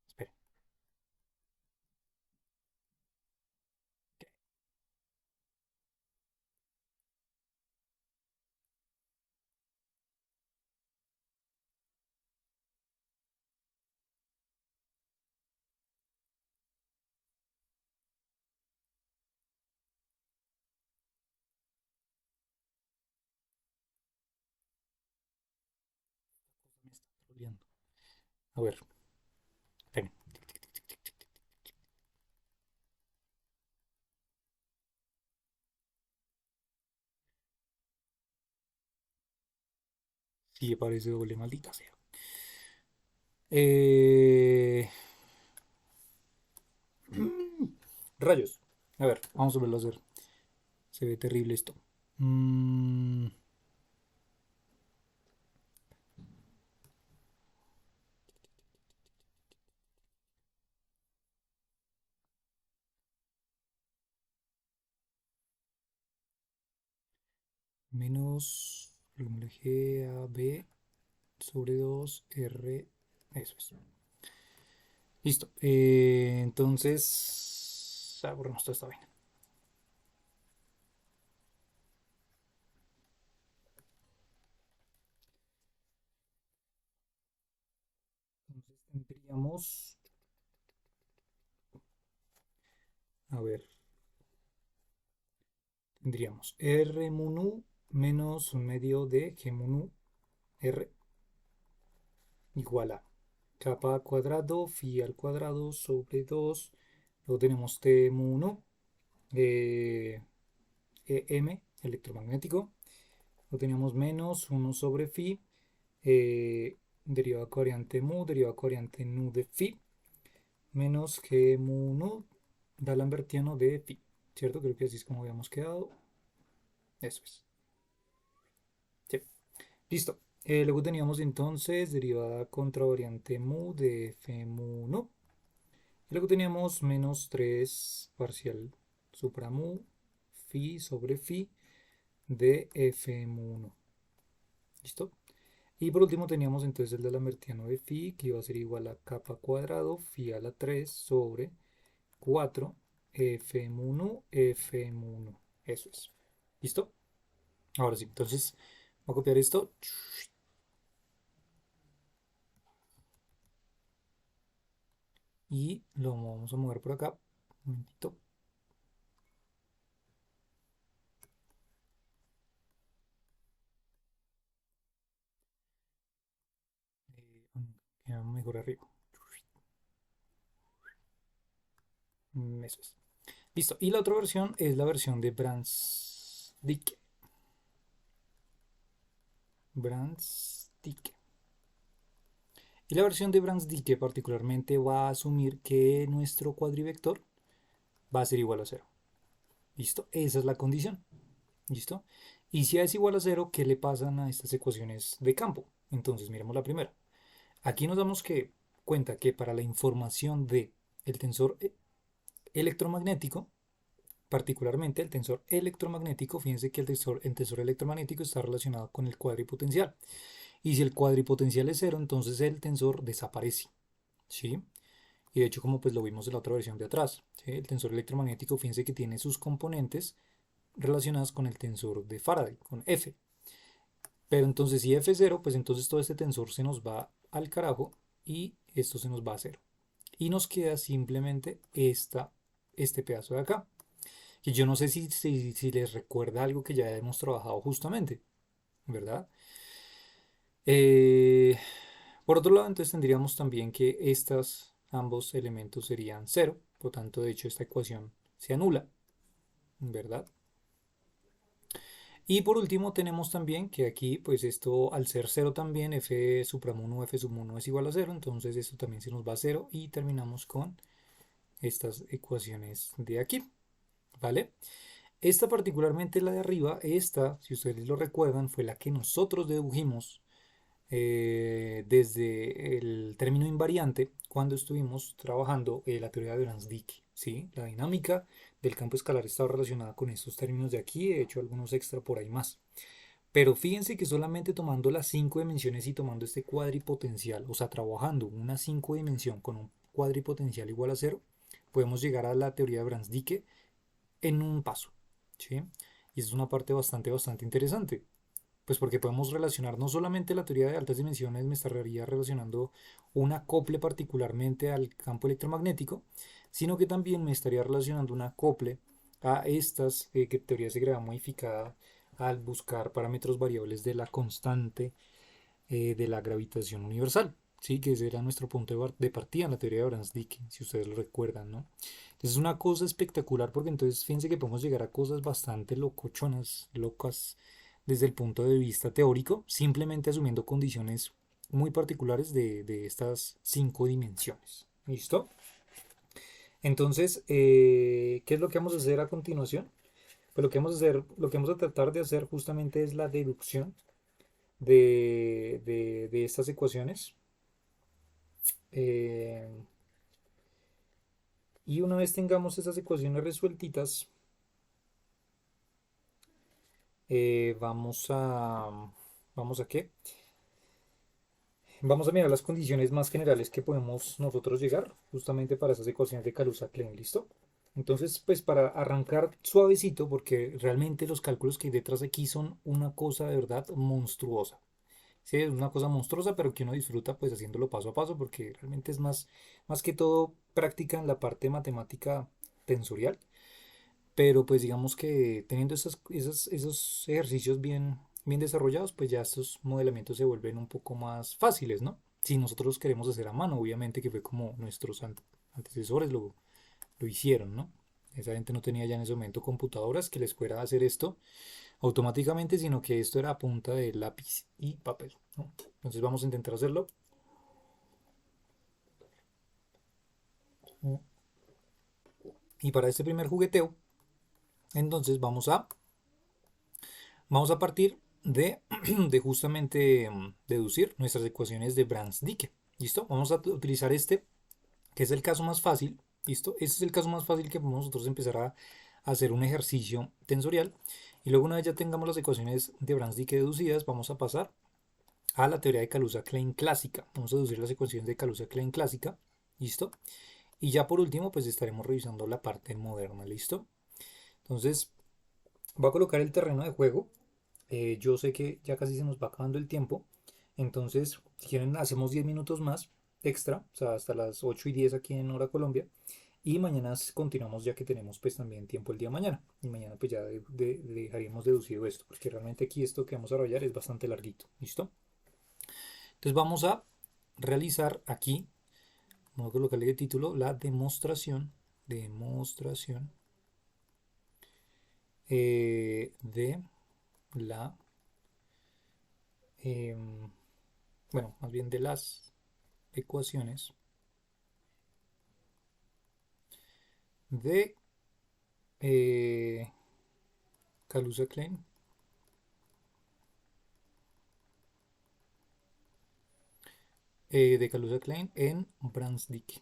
Esperen. ¿Qué? Esta cosa me está troleando. A ver, esperen. Sí, parece doble, maldita sea. Eh... Rayos. A ver, vamos a volverlo a hacer. Se ve terrible esto. Mm, menos G A B sobre 2 R. Eso es. Listo. Entonces. Borramos toda esta vaina. Entonces tendríamos. A ver. Tendríamos R mun menos un medio de G mun R igual a capa cuadrado phi al cuadrado sobre 2. Luego tenemos T mu 1 EM electromagnético. Luego tenemos menos 1 sobre phi derivada covariante mu, derivada covariante nu de phi, menos G mu nu da lambertiano de phi. ¿Cierto? Creo que así es como habíamos quedado. Eso es. Sí. Listo. Luego teníamos entonces derivada contravariante mu de f mu nu. Y luego teníamos menos 3 parcial supramu phi sobre phi de f mu nu. ¿Listo? Y por último teníamos entonces el de Lambertiano de phi que iba a ser igual a capa cuadrado phi a la 3 sobre 4 f mu nu f mu nu. Eso es. ¿Listo? Ahora sí, entonces voy a copiar esto y lo vamos a mover por acá. Un momentito. Queda mejor arriba. Eso es. Listo. Y la otra versión es la versión de Brandstike. Brandstike. Y la versión de Brandstike particularmente va a asumir que nuestro cuadrivector va a ser igual a cero. ¿Listo? Esa es la condición. ¿Listo? Y si A es igual a cero, ¿qué le pasan a estas ecuaciones de campo? Entonces, miremos la primera. Aquí nos damos cuenta que para la información de el tensor electromagnético, particularmente el tensor electromagnético, fíjense que el tensor electromagnético está relacionado con el cuadripotencial. Y si el cuadripotencial es cero, entonces el tensor desaparece. ¿Sí? Y de hecho, como pues lo vimos en la otra versión de atrás, ¿sí? El tensor electromagnético, fíjense que tiene sus componentes relacionadas con el tensor de Faraday, con F. Pero entonces si F es cero, pues entonces todo este tensor se nos va al carajo y esto se nos va a cero. Y nos queda simplemente este pedazo de acá. Y yo no sé si les recuerda algo que ya hemos trabajado justamente, ¿verdad? Eh, por otro lado, entonces tendríamos también que estos ambos elementos serían cero. Por tanto, de hecho, esta ecuación se anula, ¿verdad? Y por último tenemos también que aquí, pues esto al ser cero también, f supremo 1, f sub 1 es igual a cero, entonces esto también se nos va a cero y terminamos con estas ecuaciones de aquí, ¿vale? Esta particularmente la de arriba, esta, si ustedes lo recuerdan, fue la que nosotros dedujimos desde el término invariante cuando estuvimos trabajando la teoría de Brans-Dicke, ¿sí? La dinámica del campo escalar estaba relacionada con estos términos de aquí, he hecho algunos extra por ahí más. Pero fíjense que solamente tomando las 5 dimensiones y tomando este cuadripotencial, o sea, trabajando una 5 dimensión con un cuadripotencial igual a cero, podemos llegar a la teoría de Brans-Dicke en un paso, ¿sí? Y es una parte bastante interesante, pues porque podemos relacionar no solamente la teoría de altas dimensiones, me estaría relacionando un acople particularmente al campo electromagnético, sino que también me estaría relacionando un acople a estas que teoría se crea modificada al buscar parámetros variables de la constante de la gravitación universal, ¿sí? Que ese era nuestro punto de partida en la teoría de Brans-Dicke, si ustedes lo recuerdan, ¿no? Entonces es una cosa espectacular porque entonces fíjense que podemos llegar a cosas bastante locochonas, locas, desde el punto de vista teórico, simplemente asumiendo condiciones muy particulares de estas 5 dimensiones. ¿Listo? Entonces, ¿qué es lo que vamos a hacer a continuación? Pues lo que vamos a hacer, lo que vamos a tratar de hacer justamente es la deducción de estas ecuaciones. Eh, y una vez tengamos esas ecuaciones resueltitas, ¿vamos a qué? Vamos a mirar las condiciones más generales que podemos nosotros llegar justamente para esas ecuaciones de Kaluza-Klein, ¿listo? Entonces, pues para arrancar suavecito, porque realmente los cálculos que hay detrás de aquí son una cosa de verdad monstruosa. Sí, es una cosa monstruosa, pero que uno disfruta pues haciéndolo paso a paso, porque realmente es más que todo práctica en la parte matemática tensorial. Pero pues digamos que teniendo esos ejercicios bien desarrollados, pues ya estos modelamientos se vuelven un poco más fáciles, ¿no? Si nosotros los queremos hacer a mano, obviamente que fue como nuestros antecesores lo hicieron, ¿no? Esa gente no tenía ya en ese momento computadoras que les fuera a hacer esto automáticamente, sino que esto era a punta de lápiz y papel, ¿no? Entonces vamos a intentar hacerlo. Y para este primer jugueteo, entonces vamos a partir de justamente deducir nuestras ecuaciones de Brans-Dicke. ¿Listo? Vamos a utilizar este, que es el caso más fácil. ¿Listo? Este es el caso más fácil que podemos nosotros empezar a hacer un ejercicio tensorial. Y luego una vez ya tengamos las ecuaciones de Brans-Dicke deducidas, vamos a pasar a la teoría de Kaluza-Klein clásica. Vamos a deducir las ecuaciones de Kaluza-Klein clásica. ¿Listo? Y ya por último, pues estaremos revisando la parte moderna. ¿Listo? Entonces, voy a colocar el terreno de juego. Yo sé que ya casi se nos va acabando el tiempo. Entonces, si quieren, hacemos 10 minutos más extra, o sea, hasta las 8 y 10 aquí en Hora Colombia. Y mañana continuamos ya que tenemos pues también tiempo el día de mañana. Y mañana pues ya dejaríamos deducido esto, porque realmente aquí esto que vamos a desarrollar es bastante larguito. ¿Listo? Entonces vamos a realizar aquí, vamos a colocarle de título, la demostración de la em, bueno, más bien de las ecuaciones de Kaluza-Klein en Brans-Dicke.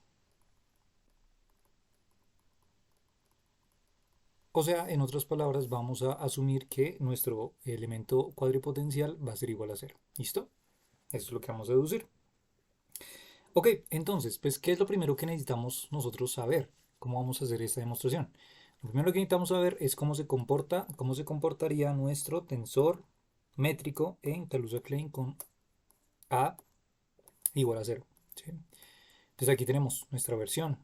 O sea, en otras palabras, vamos a asumir que nuestro elemento cuadripotencial va a ser igual a cero. ¿Listo? Eso es lo que vamos a deducir. Ok, entonces, pues, ¿qué es lo primero que necesitamos nosotros saber? ¿Cómo vamos a hacer esta demostración? Lo primero que necesitamos saber es cómo se comportaría nuestro tensor métrico en Kaluza-Klein con A igual a cero. ¿Sí? Entonces aquí tenemos nuestra versión.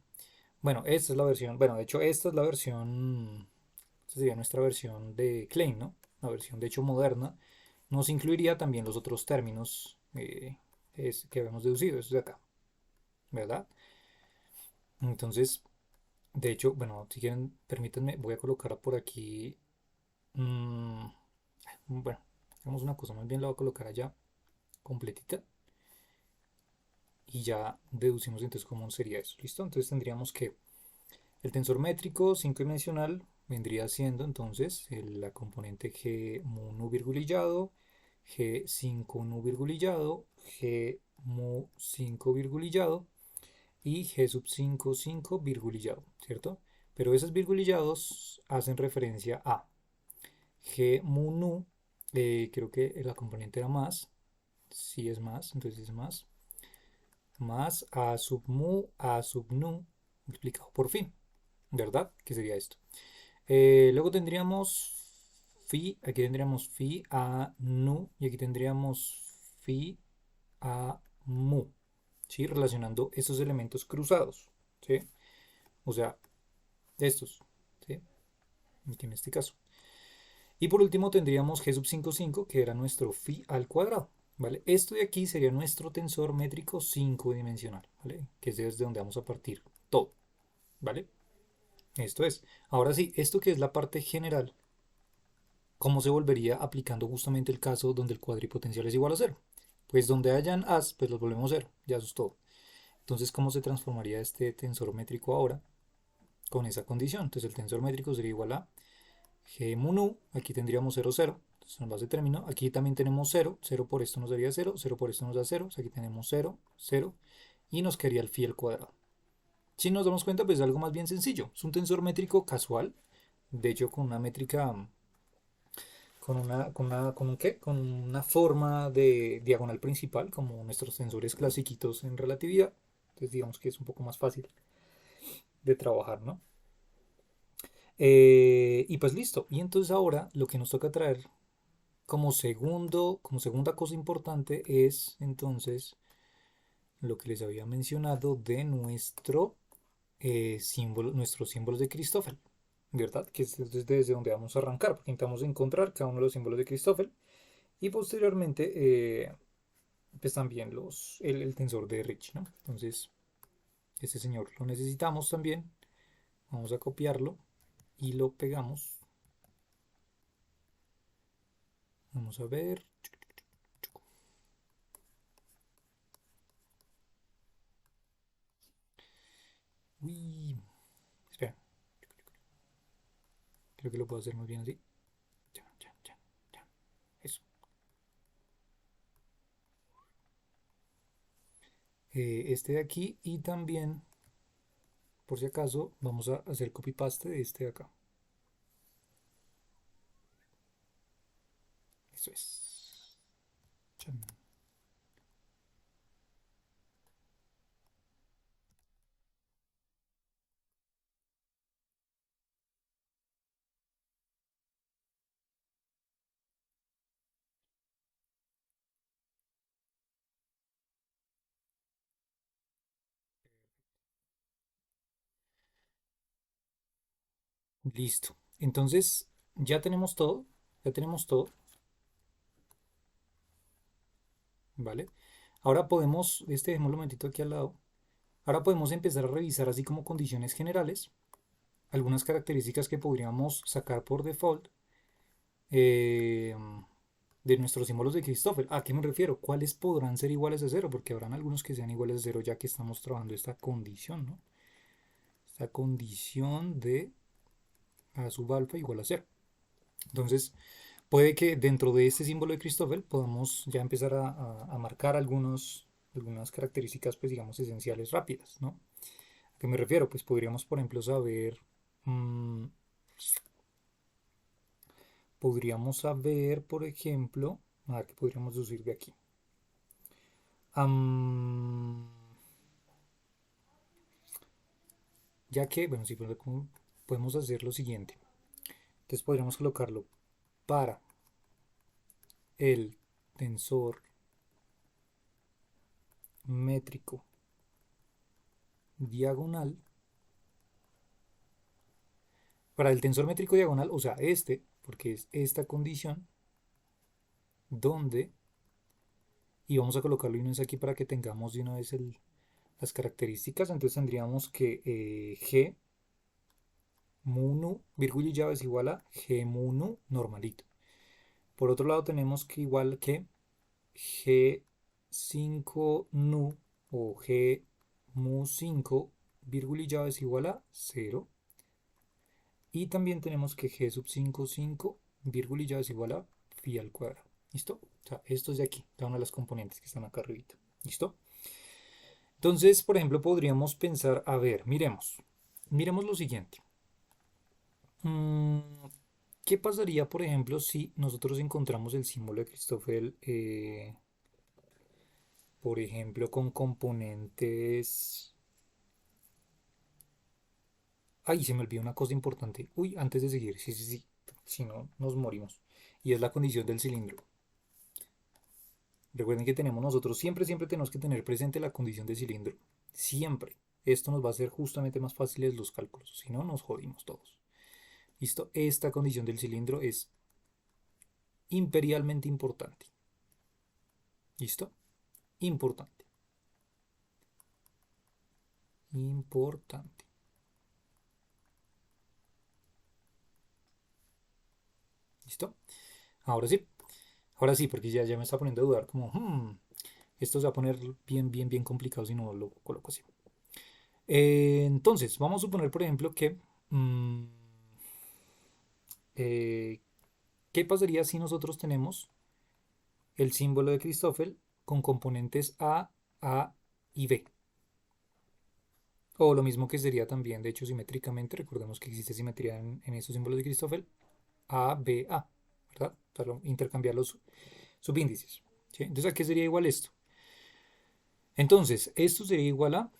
Bueno, esta es la versión, bueno, de hecho esta es la versión, esta sería nuestra versión de Klein, ¿no? La versión de hecho moderna. Nos incluiría también los otros términos que habíamos deducido, eso de acá, ¿verdad? Entonces, de hecho, bueno, si quieren, permítanme, voy a colocar por aquí. mmm, Bueno, hagamos una cosa, más bien la voy a colocar allá completita y ya deducimos entonces cómo sería eso. ¿Listo? Entonces tendríamos que el tensor métrico 5 dimensional vendría siendo entonces la componente G mu nu virgulillado, G 5 nu virgulillado, G mu 5 virgulillado y G sub 5 5 virgulillado, ¿cierto? Pero esos virgulillados hacen referencia a G mu nu, creo que la componente era más, si es más, entonces es más A sub mu, A sub nu, multiplicado por fin, ¿verdad? ¿Qué sería esto? Luego tendríamos phi, aquí tendríamos phi a nu y aquí tendríamos phi a mu, ¿sí? Relacionando estos elementos cruzados, ¿sí? O sea, estos, ¿sí? Aquí en este caso. Y por último tendríamos g sub 5 5 que era nuestro phi al cuadrado, ¿vale? Esto de aquí sería nuestro tensor métrico 5 dimensional, ¿vale? Que es desde donde vamos a partir todo, ¿vale? Esto es. Ahora sí, esto que es la parte general, ¿cómo se volvería aplicando justamente el caso donde el cuadripotencial es igual a cero? Pues donde hayan as, pues los volvemos cero, ya eso es todo. Entonces, ¿cómo se transformaría este tensor métrico ahora con esa condición? Entonces, el tensor métrico sería igual a g mu nu, aquí tendríamos 0, 0, entonces nos va de término, aquí también tenemos 0, 0 por esto nos daría 0, 0 por esto nos da 0, o sea, aquí tenemos 0, 0, y nos quedaría el phi al cuadrado. Si nos damos cuenta, pues es algo más bien sencillo, es un tensor métrico casual, de hecho con una métrica con un qué, con una forma de diagonal principal, como nuestros tensores clasiquitos en relatividad. Entonces digamos que es un poco más fácil de trabajar, ¿no? Y pues listo. Y entonces ahora lo que nos toca traer como segunda cosa importante es entonces lo que les había mencionado de nuestros símbolos de Christoffel, ¿verdad? Que es desde donde vamos a arrancar, porque intentamos encontrar cada uno de los símbolos de Christoffel y posteriormente pues también el tensor de Ricci, ¿no? Entonces, este señor lo necesitamos también. Vamos a copiarlo y lo pegamos. Vamos a ver. Uy, espera, creo que lo puedo hacer más bien así. Ya, ya, ya, ya. Eso. Este de aquí y también, por si acaso, vamos a hacer copy paste de este de acá. Eso es. Chan. Listo. Entonces, ya tenemos todo. Ya tenemos todo. ¿Vale? Ahora podemos, dejémoslo un momentito aquí al lado. Ahora podemos empezar a revisar así como condiciones generales, algunas características que podríamos sacar por default eh, de nuestros símbolos de Christoffel. ¿A qué me refiero? ¿Cuáles podrán ser iguales a cero? Porque habrán algunos que sean iguales a cero ya que estamos trabajando esta condición, ¿no? Esta condición de A sub alfa igual a cero. Entonces, puede que dentro de este símbolo de Christoffel podamos ya empezar a marcar algunas características, pues digamos, esenciales rápidas, ¿no? ¿A qué me refiero? Pues podríamos, por ejemplo, mmm, por ejemplo, a ver qué podríamos deducir de aquí. Am, ya que, bueno, sí, podemos hacer lo siguiente. Entonces podríamos colocarlo para el tensor métrico diagonal. Para el tensor métrico diagonal, o sea, porque es esta condición, donde, y vamos a colocarlo y no es aquí para que tengamos de una vez las características, entonces tendríamos que G mu nu, virgulilla es igual a G mu nu normalito. Por otro lado tenemos que igual que G5 nu o G mu 5 virgulillado es igual a 0. Y también tenemos que G sub 5, 5 virgulillado es igual a phi al cuadrado. ¿Listo? O sea, esto es de aquí, cada una de las componentes que están acá arriba. ¿Listo? Entonces, por ejemplo, podríamos pensar, a ver, miremos lo siguiente. Mm, ¿Qué pasaría, por ejemplo, si nosotros encontramos el símbolo de Christoffel, por ejemplo, con componentes... Ay, se me olvidó una cosa importante. Uy, antes de seguir, sí, sí, sí, si no, nos morimos. Y es la condición del cilindro. Recuerden que tenemos nosotros, siempre tenemos que tener presente la condición de cilindro. Siempre. Esto nos va a hacer justamente más fáciles los cálculos. Si no, nos jodimos todos. ¿Listo? Esta condición del cilindro es imperialmente importante. ¿Listo? Importante. Importante. ¿Listo? Ahora sí. Ahora sí, porque ya me está poniendo a dudar como, esto se va a poner bien complicado si no lo coloco así. Entonces, vamos a suponer, por ejemplo, que... mm, eh, ¿qué pasaría si nosotros tenemos el símbolo de Christoffel con componentes A y B? O lo mismo que sería también, de hecho, simétricamente, recordemos que existe simetría en estos símbolos de Christoffel, A, B, A, ¿verdad? Para intercambiar los subíndices. ¿Sí? Entonces, ¿a qué sería igual esto? Entonces, esto sería igual a,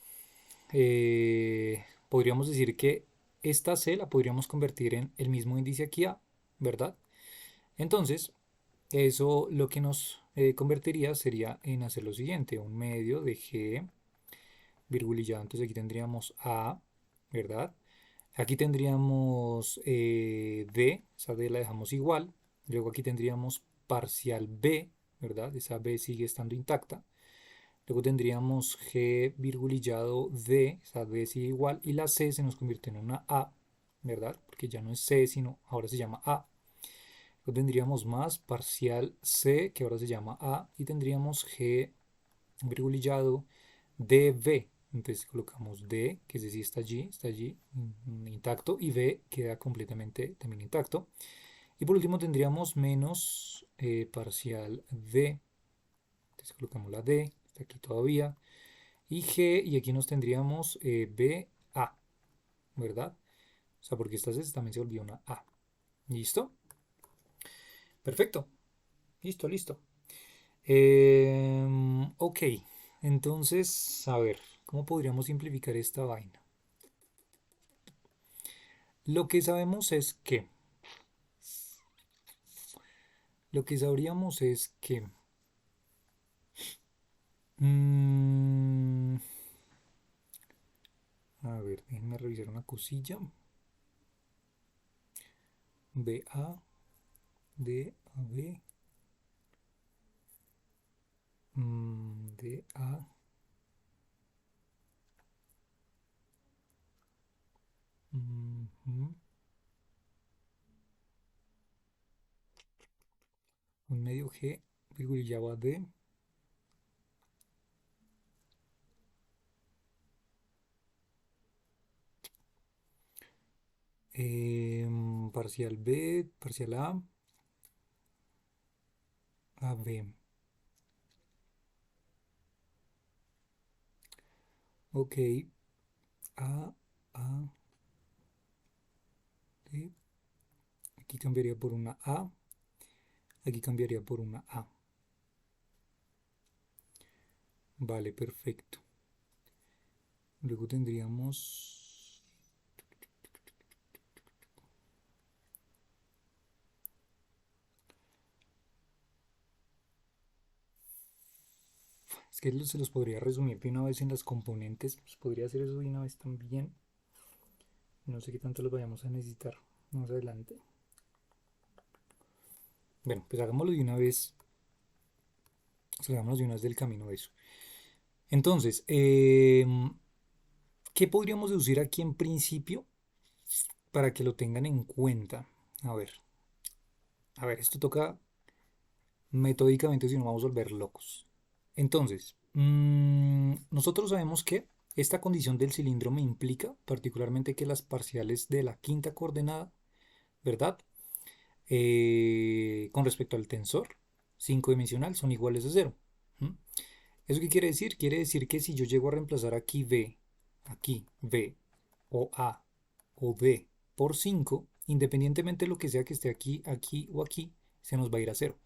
podríamos decir que esta C la podríamos convertir en el mismo índice aquí A, ¿verdad? Entonces, eso lo que nos convertiría sería en hacer lo siguiente, un medio de G virgulillado. Entonces aquí tendríamos A, ¿verdad? Aquí tendríamos D, esa D la dejamos igual. Luego aquí tendríamos parcial B, ¿verdad? Esa B sigue estando intacta. Luego tendríamos G virgulillado D, esa D sigue igual. Y la C se nos convierte en una A, ¿verdad? Porque ya no es C, sino ahora se llama A. Luego tendríamos más parcial C, que ahora se llama A. Y tendríamos G virgulillado dB. Entonces colocamos D, que es decir, está allí intacto, y B queda completamente también intacto. Y por último tendríamos menos parcial D. Entonces colocamos la D, está aquí todavía. Y G, y aquí nos tendríamos BA, ¿verdad? O sea, porque esta vez también se volvió una A. ¿Listo? Perfecto. Listo. Ok, entonces, a ver, ¿cómo podríamos simplificar esta vaina? Lo que sabemos es que, lo que sabríamos es que, mm, a ver, déjenme revisar una cosilla. BA, DAB, DA, ujú, un medio G, virgulillado a D, parcial B, parcial A, B. Ok, A, A, D. Aquí cambiaría por una A. Aquí cambiaría por una A. Vale, perfecto. Luego tendríamos... Es que se los podría resumir de una vez en las componentes. Pues podría hacer eso de una vez también. No sé qué tanto los vayamos a necesitar más adelante. Bueno, pues hagámoslo de una vez. Salgámonos de una vez del camino de eso. Entonces, ¿qué podríamos deducir aquí en principio para que lo tengan en cuenta? A ver, esto toca. metódicamente si no vamos a volver locos. Entonces, nosotros sabemos que esta condición del cilindro me implica particularmente que las parciales de la quinta coordenada, ¿verdad? Con respecto al tensor 5 dimensional son iguales a cero. ¿Mm? ¿Eso qué quiere decir? Quiere decir que si yo llego a reemplazar aquí B o A o D por 5, independientemente de lo que sea que esté aquí, aquí o aquí, se nos va a ir a cero.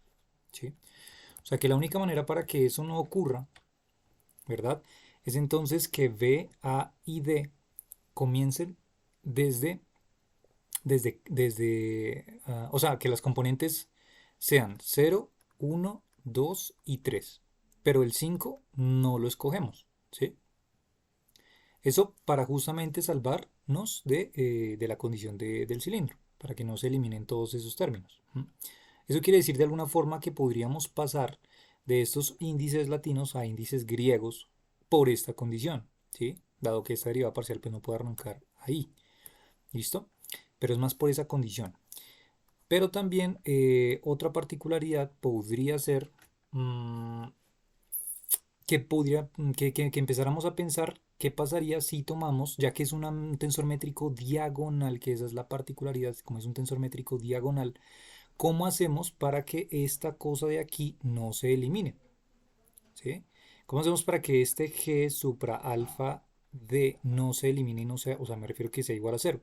¿Sí? O sea que la única manera para que eso no ocurra, ¿verdad? Es entonces que B, A y D comiencen desde, o sea, que las componentes sean 0, 1, 2 y 3. Pero el 5 no lo escogemos, ¿sí? Eso para justamente salvarnos de la condición del cilindro, para que no se eliminen todos esos términos. Eso quiere decir de alguna forma que podríamos pasar de estos índices latinos a índices griegos por esta condición, ¿sí? Dado que esta derivada parcial pues no puede arrancar ahí, ¿listo? Pero es más por esa condición. Pero también otra particularidad podría ser mmm, que empezáramos a pensar qué pasaría si tomamos, ya que es un tensor métrico diagonal, que esa es la particularidad, como es un tensor métrico diagonal, ¿cómo hacemos para que esta cosa de aquí no se elimine? ¿Sí? ¿Cómo hacemos para que este g supra alfa d no se elimine y no sea, o sea, me refiero que sea igual a cero?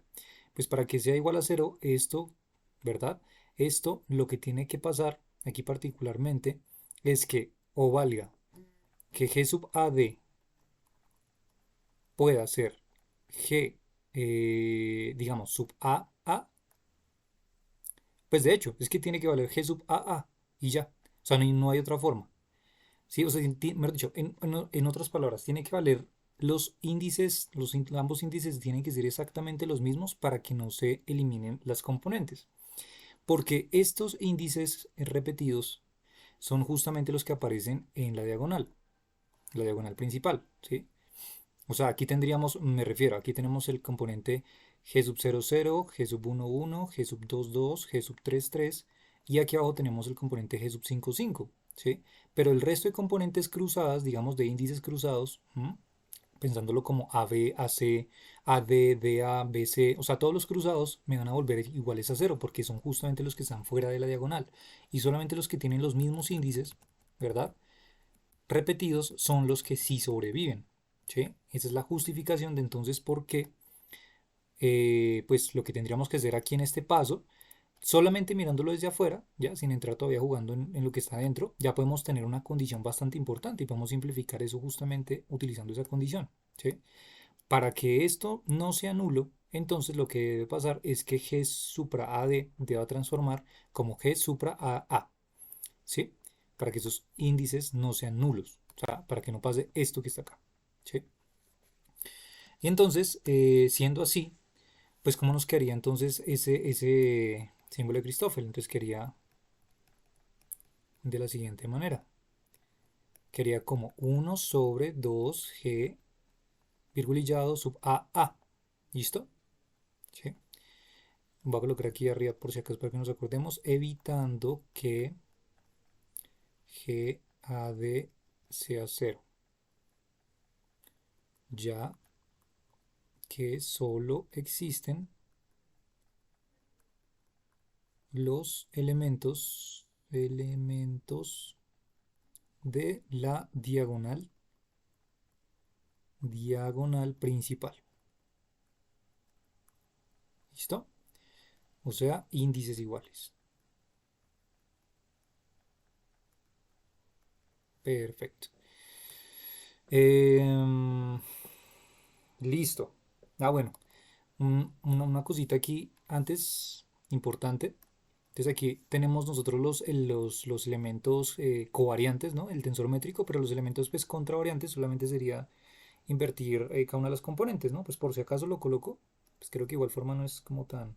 Pues para que sea igual a cero, esto, ¿verdad? Esto lo que tiene que pasar aquí particularmente es que o valga que g sub ad pueda ser g, digamos, sub a, pues de hecho, es que tiene que valer g sub a y ya. O sea, no hay otra forma. Sí, o sea, mejor dicho, en otras palabras, tiene que valer los índices, ambos índices tienen que ser exactamente los mismos para que no se eliminen las componentes. Porque estos índices repetidos son justamente los que aparecen en la diagonal principal, ¿sí? O sea, aquí tendríamos, me refiero, aquí tenemos el componente g sub 0, 0, g sub 1, 1, g sub 2, 2, g sub 3, 3 y aquí abajo tenemos el componente g sub 5, 5, ¿sí? Pero el resto de componentes cruzadas, digamos de índices cruzados, pensándolo como AB, AC, AD, DA, BC, o sea, todos los cruzados me van a volver iguales a cero porque son justamente los que están fuera de la diagonal y solamente los que tienen los mismos índices, ¿verdad? Repetidos son los que sí sobreviven. ¿Sí? Esa es la justificación de entonces por qué pues lo que tendríamos que hacer aquí en este paso, solamente mirándolo desde afuera, ya sin entrar todavía jugando en lo que está dentro, ya podemos tener una condición bastante importante y podemos simplificar eso justamente utilizando esa condición. ¿Sí? Para que esto no sea nulo, entonces lo que debe pasar es que G supra AD deba transformar como G supra AA. ¿Sí? Para que esos índices no sean nulos, o sea, para que no pase esto que está acá. ¿Sí? Y entonces, siendo así, pues cómo nos quedaría entonces ese símbolo de Christoffel. Entonces quedaría de la siguiente manera. Quedaría como 1/2g virgulillado sub AA. ¿Listo? ¿Sí? Voy a colocar aquí arriba por si acaso para que nos acordemos, evitando que GAD sea cero, ya que solo existen los elementos de la diagonal principal. ¿Listo? O sea, índices iguales. Perfecto. Em, listo. Bueno, una cosita aquí antes, importante. Entonces aquí tenemos nosotros los elementos covariantes, ¿no? El tensor métrico, pero los elementos pues contravariantes solamente sería invertir cada una de las componentes, ¿no? Pues por si acaso lo coloco, pues creo que igual forma no es como tan...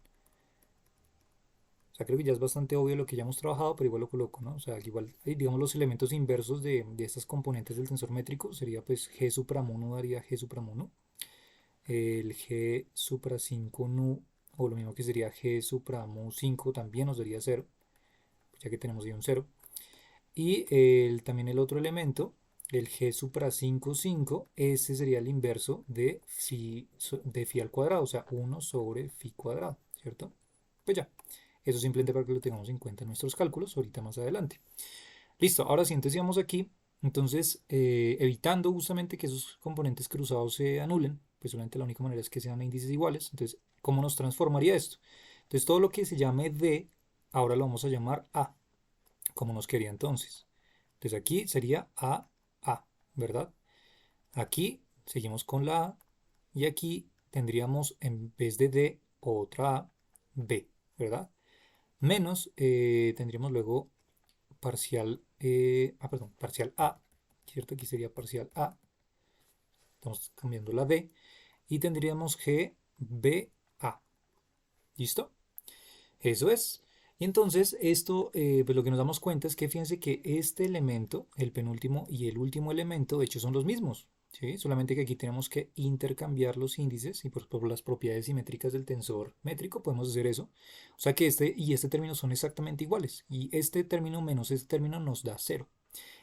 O sea, creo que ya es bastante obvio lo que ya hemos trabajado, pero igual lo coloco, ¿no? O sea, igual, digamos, los elementos inversos de estas componentes del tensor métrico sería pues G supramono daría G supramono, el G supra 5 nu, o lo mismo que sería G supramu 5 también nos daría cero, ya que tenemos ahí un cero. Y también el otro elemento, el g supra 5, 5, ese sería el inverso de phi al cuadrado, o sea, 1 sobre phi cuadrado, ¿cierto? Pues ya, eso simplemente para que lo tengamos en cuenta en nuestros cálculos ahorita más adelante. Listo, ahora sí, entonces íbamos aquí, entonces evitando justamente que esos componentes cruzados se anulen, pues solamente la única manera es que sean índices iguales. Entonces, ¿cómo nos transformaría esto? Entonces todo lo que se llame D, ahora lo vamos a llamar A, como nos quería entonces. Entonces aquí sería A, ¿verdad? Aquí seguimos con la A y aquí tendríamos en vez de D otra A, B, ¿verdad? Menos tendríamos luego parcial A, ¿cierto? Aquí sería parcial A, estamos cambiando la B y tendríamos G, B, A, ¿listo? Eso es. Y entonces esto, pues lo que nos damos cuenta es que fíjense que este elemento, el penúltimo y el último elemento, de hecho son los mismos, ¿sí? Solamente que aquí tenemos que intercambiar los índices y por las propiedades simétricas del tensor métrico podemos hacer eso. O sea que este y este término son exactamente iguales y este término menos este término nos da cero.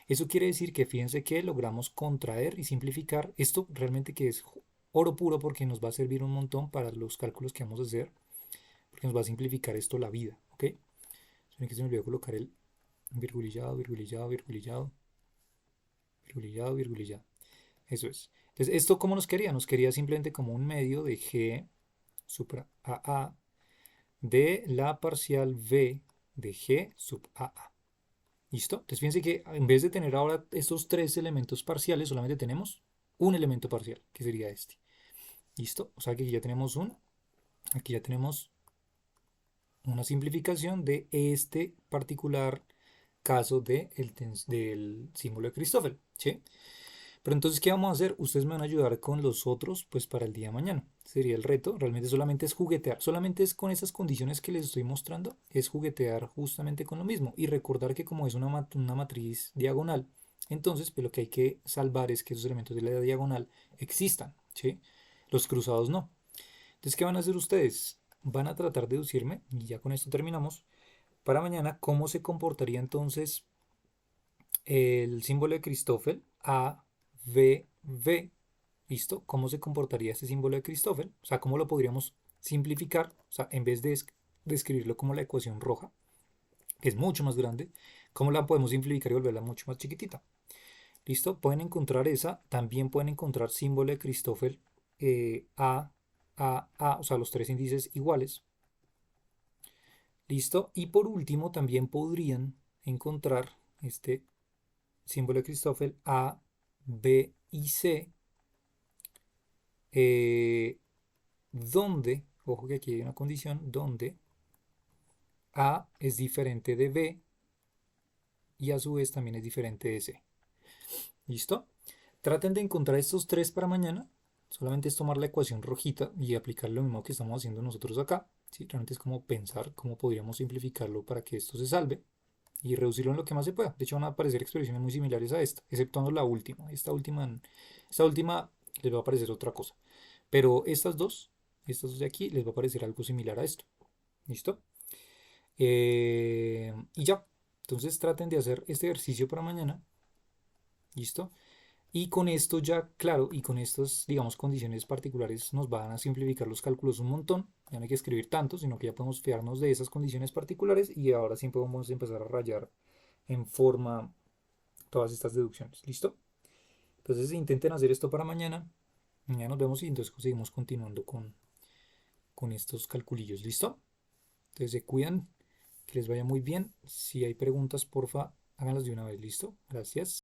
Eso quiere decir que fíjense que logramos contraer y simplificar esto realmente que es oro puro porque nos va a servir un montón para los cálculos que vamos a hacer porque nos va a simplificar esto la vida, ¿ok? Esperen que se me olvidó colocar el virgulillado, virgulillado, virgulillado, virgulillado, virgulillado. Eso es. Entonces, ¿esto cómo nos quería? Nos quería simplemente como un medio de G supra AA de la parcial V de G sub AA. ¿Listo? Entonces, fíjense que en vez de tener ahora estos tres elementos parciales, solamente tenemos un elemento parcial, que sería este. ¿Listo? O sea que aquí ya tenemos aquí ya tenemos una simplificación de este particular caso del símbolo de Christoffel, ¿sí? Pero entonces, ¿qué vamos a hacer? Ustedes me van a ayudar con los otros, pues para el día de mañana. Sería el reto, realmente solamente es juguetear, solamente es con esas condiciones que les estoy mostrando, es juguetear justamente con lo mismo y recordar que como es una matriz diagonal, entonces pues lo que hay que salvar es que esos elementos de la diagonal existan, ¿sí? Los cruzados no. Entonces, ¿qué van a hacer ustedes? Van a tratar de deducirme, y ya con esto terminamos, para mañana cómo se comportaría entonces el símbolo de Christoffel A, V, V. ¿Listo? ¿Cómo se comportaría este símbolo de Christoffel? O sea, ¿cómo lo podríamos simplificar? O sea, en vez de escribirlo como la ecuación roja, que es mucho más grande, ¿cómo la podemos simplificar y volverla mucho más chiquitita? ¿Listo? Pueden encontrar esa. También pueden encontrar símbolo de Christoffel A, o sea, los tres índices iguales. ¿Listo? Y por último, también podrían encontrar este símbolo de Christoffel A, B y C, donde, ojo que aquí hay una condición, donde A es diferente de B y a su vez también es diferente de C. ¿Listo? Traten de encontrar estos tres para mañana. Solamente es tomar la ecuación rojita y aplicar lo mismo que estamos haciendo nosotros acá. ¿Sí? Realmente es como pensar cómo podríamos simplificarlo para que esto se salve y reducirlo en lo que más se pueda. De hecho, van a aparecer expresiones muy similares a esta, exceptuando la última. Esta última les va a aparecer otra cosa. Pero estas dos de aquí, les va a aparecer algo similar a esto. ¿Listo? Y ya. Entonces traten de hacer este ejercicio para mañana. ¿Listo? Y con esto ya, claro, y con estas, digamos, condiciones particulares nos van a simplificar los cálculos un montón. Ya no hay que escribir tanto, sino que ya podemos fiarnos de esas condiciones particulares y ahora sí podemos empezar a rayar en forma todas estas deducciones. ¿Listo? Entonces intenten hacer esto para mañana. Mañana nos vemos y entonces seguimos continuando con estos calculillos. ¿Listo? Entonces se cuidan, que les vaya muy bien. Si hay preguntas, porfa, háganlas de una vez. ¿Listo? Gracias.